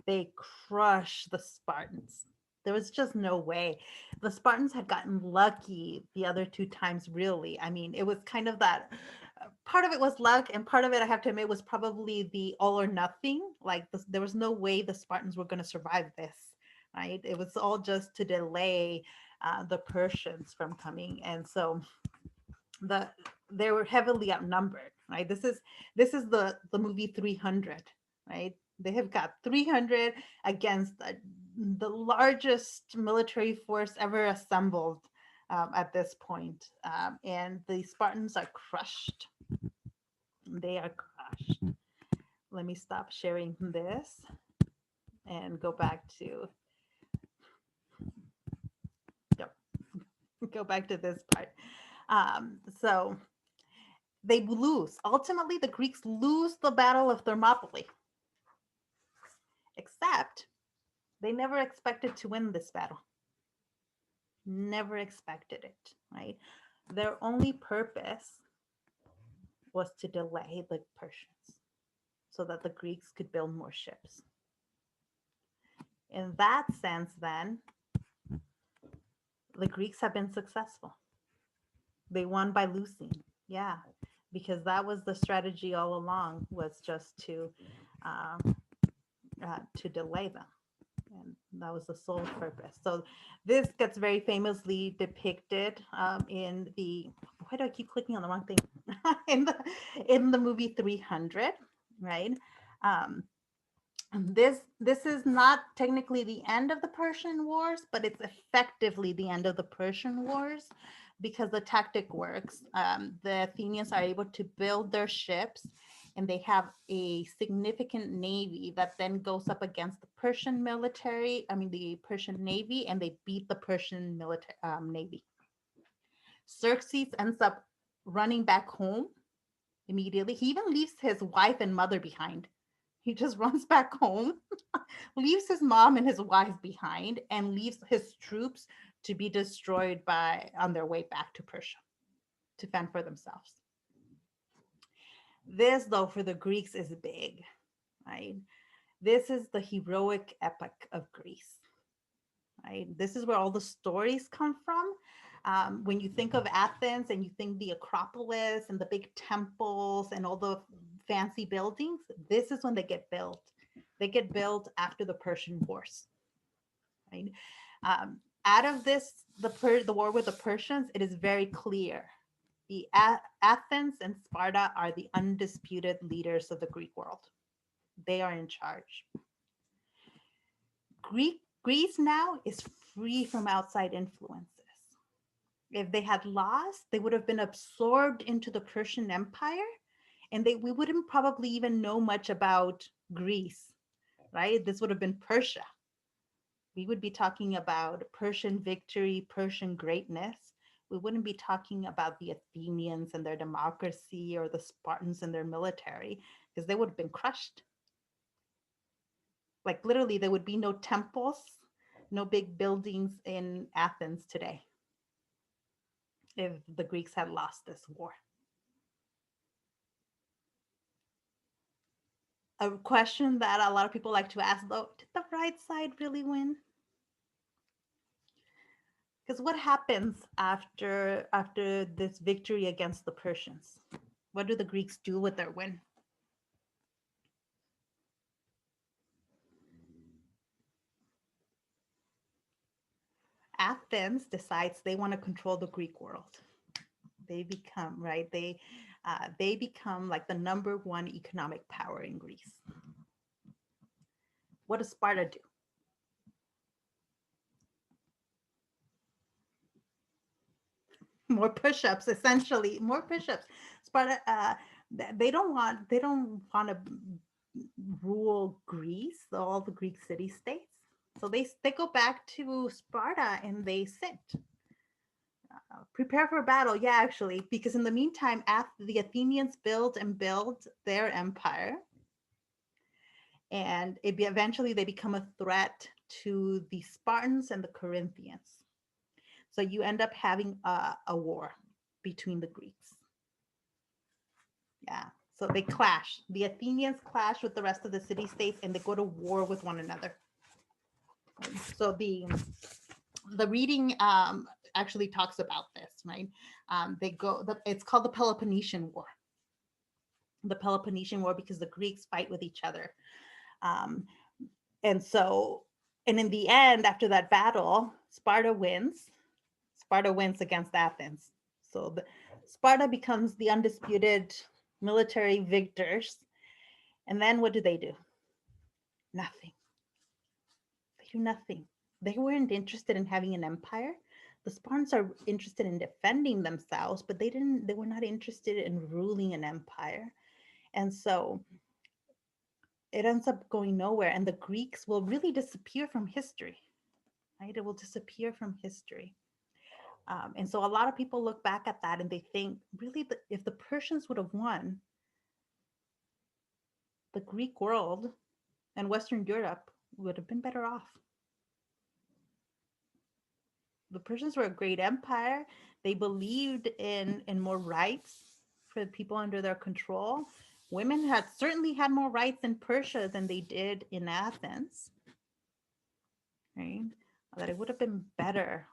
They crush the Spartans. There was just no way. The Spartans had gotten lucky the other two times, really. I mean, it was kind of that part of it was luck, and part of it, I have to admit, was probably the all or nothing. Like, there was no way the Spartans were going to survive this, right? It was all just to delay the Persians from coming. And so they were heavily outnumbered, right? This is the movie 300, right? They have got 300 against the largest military force ever assembled at this point. And the Spartans are crushed. They are crushed. Let me stop sharing this and go back to go back to this part. So they lose. Ultimately, the Greeks lose the Battle of Thermopylae. Except they never expected to win this battle. Never expected it, right? Their only purpose was to delay the Persians so that the Greeks could build more ships. In that sense, then, the Greeks have been successful. They won by losing. Yeah, because that was the strategy all along, was just to delay them. And that was the sole purpose. So this gets very famously depicted in the, why do I keep clicking on the wrong thing? in the movie 300, right? This is not technically the end of the Persian Wars, but it's effectively the end of the Persian Wars, because the tactic works. The Athenians are able to build their ships, and they have a significant navy that then goes up against the Persian military, the Persian navy, and they beat the Persian military navy. Xerxes ends up running back home immediately. He even leaves his wife and mother behind. He just runs back home, leaves his mom and his wife behind, and leaves his troops to be destroyed on their way back to Persia to fend for themselves. This, though, for the Greeks is big, right? This is the heroic epic of Greece, right? This is where all the stories come from. When you think of Athens and you think the Acropolis and the big temples and all the fancy buildings, this is when they get built. They get built after the Persian Wars, right? Out of this, the war with the Persians, it is very clear. The Athens and Sparta are the undisputed leaders of the Greek world. They are in charge. Greece now is free from outside influences. If they had lost, they would have been absorbed into the Persian Empire, and we wouldn't probably even know much about Greece, right? This would have been Persia. We would be talking about Persian victory, Persian greatness. We wouldn't be talking about the Athenians and their democracy or the Spartans and their military, because they would have been crushed. Like, literally, there would be no temples, no big buildings in Athens today if the Greeks had lost this war. A question that a lot of people like to ask, though, did the right side really win? Because what happens after this victory against the Persians? What do the Greeks do with their win? Athens decides they want to control the Greek world. They become, right? They become like the #1 economic power in Greece. What does Sparta do? More push-ups, essentially, more push-ups. Sparta they don't want to rule Greece, all the Greek city states. So they go back to Sparta and they sit. Prepare for battle, yeah, actually, because in the meantime, after the Athenians build and build their empire, and eventually they become a threat to the Spartans and the Corinthians. So you end up having a war between the Greeks. Yeah. So they clash. The Athenians clash with the rest of the city states and they go to war with one another. So the reading actually talks about this, right? It's called the Peloponnesian War. The Peloponnesian War because the Greeks fight with each other. And in the end, after that battle, Sparta wins. Sparta wins against Athens. So Sparta becomes the undisputed military victors. And then what do? Nothing. They do nothing. They weren't interested in having an empire. The Spartans are interested in defending themselves, but they were not interested in ruling an empire. And so it ends up going nowhere. And the Greeks will really disappear from history, right? It will disappear from history. And so a lot of people look back at that and they think, really, if the Persians would have won, the Greek world and Western Europe would have been better off. The Persians were a great empire. They believed in more rights for the people under their control. Women had certainly had more rights in Persia than they did in Athens, right? That it would have been better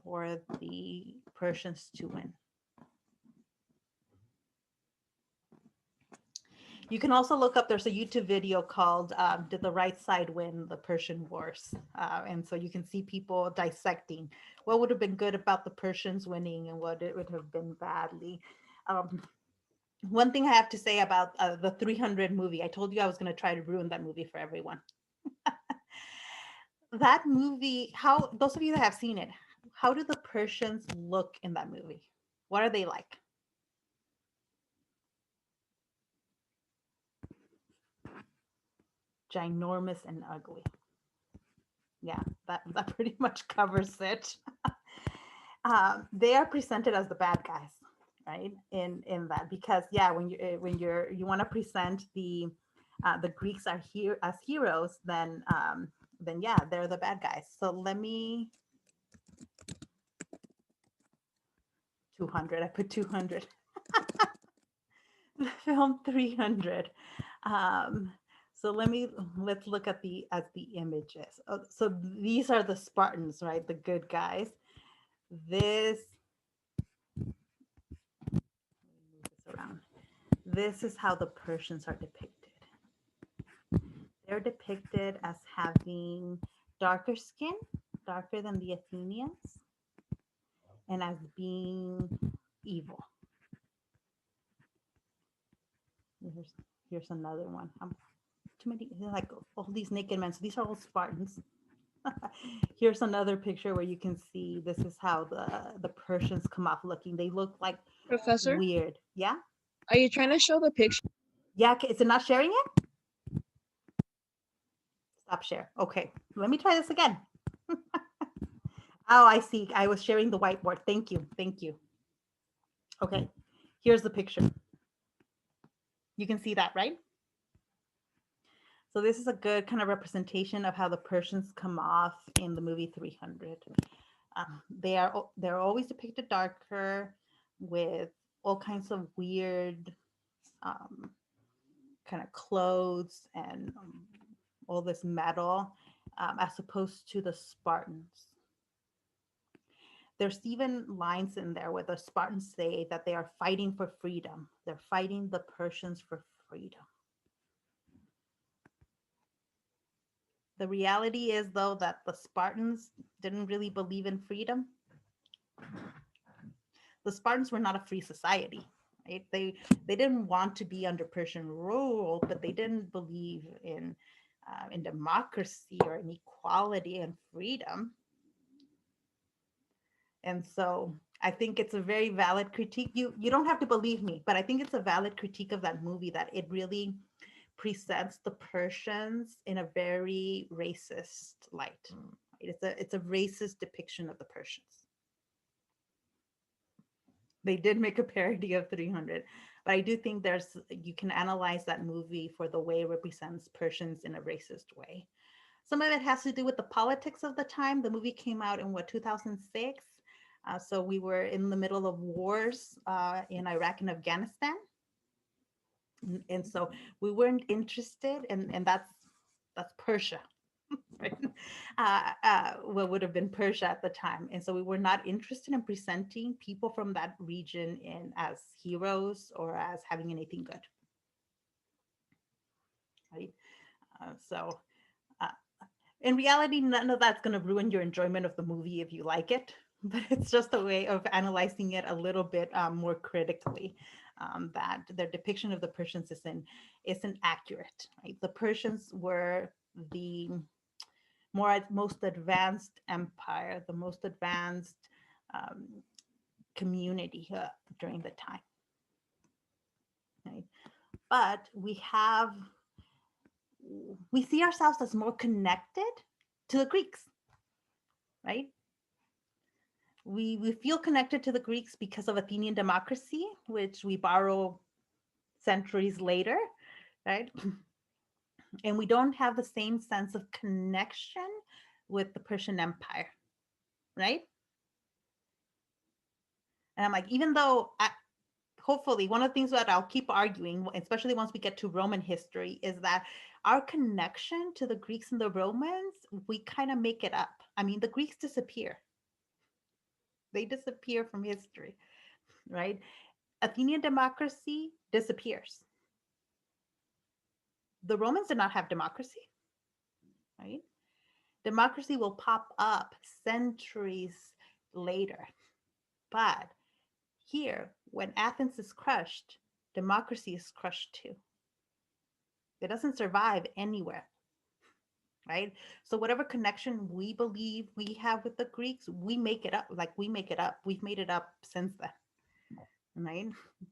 for the Persians to win. You can also look up, there's a YouTube video called Did the Right Side Win the Persian Wars? And so you can see people dissecting what would have been good about the Persians winning and what it would have been badly. One thing I have to say about the 300 movie, I told you I was going to try to ruin that movie for everyone. That movie, those of you that have seen it, how do the Persians look in that movie? What are they like? Ginormous and ugly. Yeah, that pretty much covers it. They are presented as the bad guys, right? In that, because yeah, when you want to present the Greeks are here as heroes, then yeah, they're the bad guys. So let me 200. I put 200. The film 300. So let's look at the images. So these are the Spartans, right? The good guys. This around. This is how the Persians are depicted. They're depicted as having darker skin, darker than the Athenians, and as being evil. Here's another one. Too many, like all these naked men. So these are all Spartans. Here's another picture where you can see this is how the Persians come off looking. They look like Professor, weird. Yeah? are you trying to show the picture? Yeah, is it not sharing it? Stop share. Okay, let me try this again. Oh, I see. I was sharing the whiteboard. Thank you. Thank you. Okay, here's the picture. You can see that, right? So this is a good kind of representation of how the Persians come off in the movie 300. They're always depicted darker with all kinds of weird kind of clothes and all this metal, as opposed to the Spartans. There's even lines in there where the Spartans say that they are fighting for freedom. They're fighting the Persians for freedom. The reality is, though, that the Spartans didn't really believe in freedom. The Spartans were not a free society, right? They didn't want to be under Persian rule, but they didn't believe in democracy or in equality and freedom. And so I think it's a very valid critique. You don't have to believe me, but I think it's a valid critique of that movie that it really presents the Persians in a very racist light. It's a racist depiction of the Persians. They did make a parody of 300, but I do think you can analyze that movie for the way it represents Persians in a racist way. Some of it has to do with the politics of the time. The movie came out in 2006. So we were in the middle of wars in Iraq and Afghanistan. And so we weren't interested, and that's Persia, right? What would have been Persia at the time. And so we were not interested in presenting people from that region as heroes or as having anything good, right? So in reality, none of that's going to ruin your enjoyment of the movie if you like it, but it's just a way of analyzing it a little bit more critically. That their depiction of the Persians isn't accurate. Right? The Persians were the most advanced empire, the most advanced community during the time. Right? But we see ourselves as more connected to the Greeks, right? We feel connected to the Greeks because of Athenian democracy, which we borrow centuries later, right? And we don't have the same sense of connection with the Persian Empire, right? And I'm like, even though hopefully one of the things that I'll keep arguing, especially once we get to Roman history, is that our connection to the Greeks and the Romans, we kind of make it up. I mean, the Greeks disappear. They disappear from history, right? Athenian democracy disappears. The Romans did not have democracy, right? Democracy will pop up centuries later. But here, when Athens is crushed, democracy is crushed too. It doesn't survive anywhere, right? So whatever connection we believe we have with the Greeks, we make it up. We've made it up since then, right?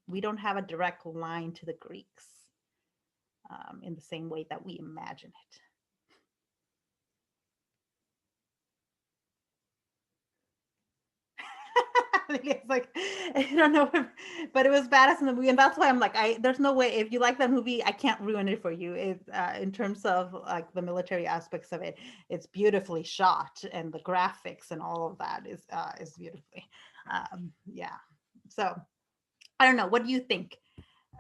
We don't have a direct line to the Greeks in the same way that we imagine it. It's like, I don't know, but it was badass in the movie, and that's why I'm like, there's no way, if you like that movie, I can't ruin it for you. In terms of like the military aspects of it, it's beautifully shot, and the graphics and all of that is beautifully, yeah. So I don't know, what do you think?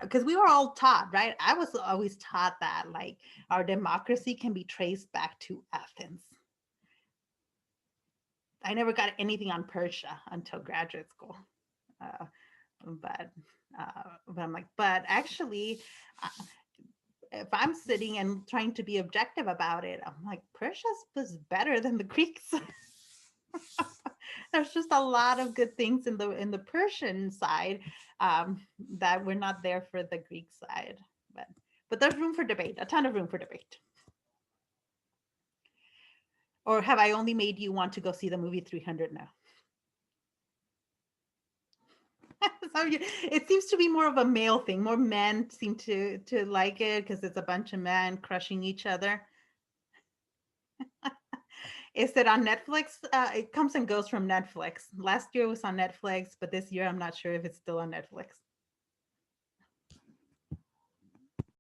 Because we were all taught, right? I was always taught that like our democracy can be traced back to Athens. I never got anything on Persia until graduate school. Uh, but I'm like, but actually, if I'm sitting and trying to be objective about it, I'm like, Persia was better than the Greeks. There's just a lot of good things in the Persian side that were not there for the Greek side. But there's room for debate, a ton of room for debate. Or have I only made you want to go see the movie 300 now? So it seems to be more of a male thing. More men seem to like it because it's a bunch of men crushing each other. Is it on Netflix? It comes and goes from Netflix. Last year it was on Netflix, but this year I'm not sure if it's still on Netflix.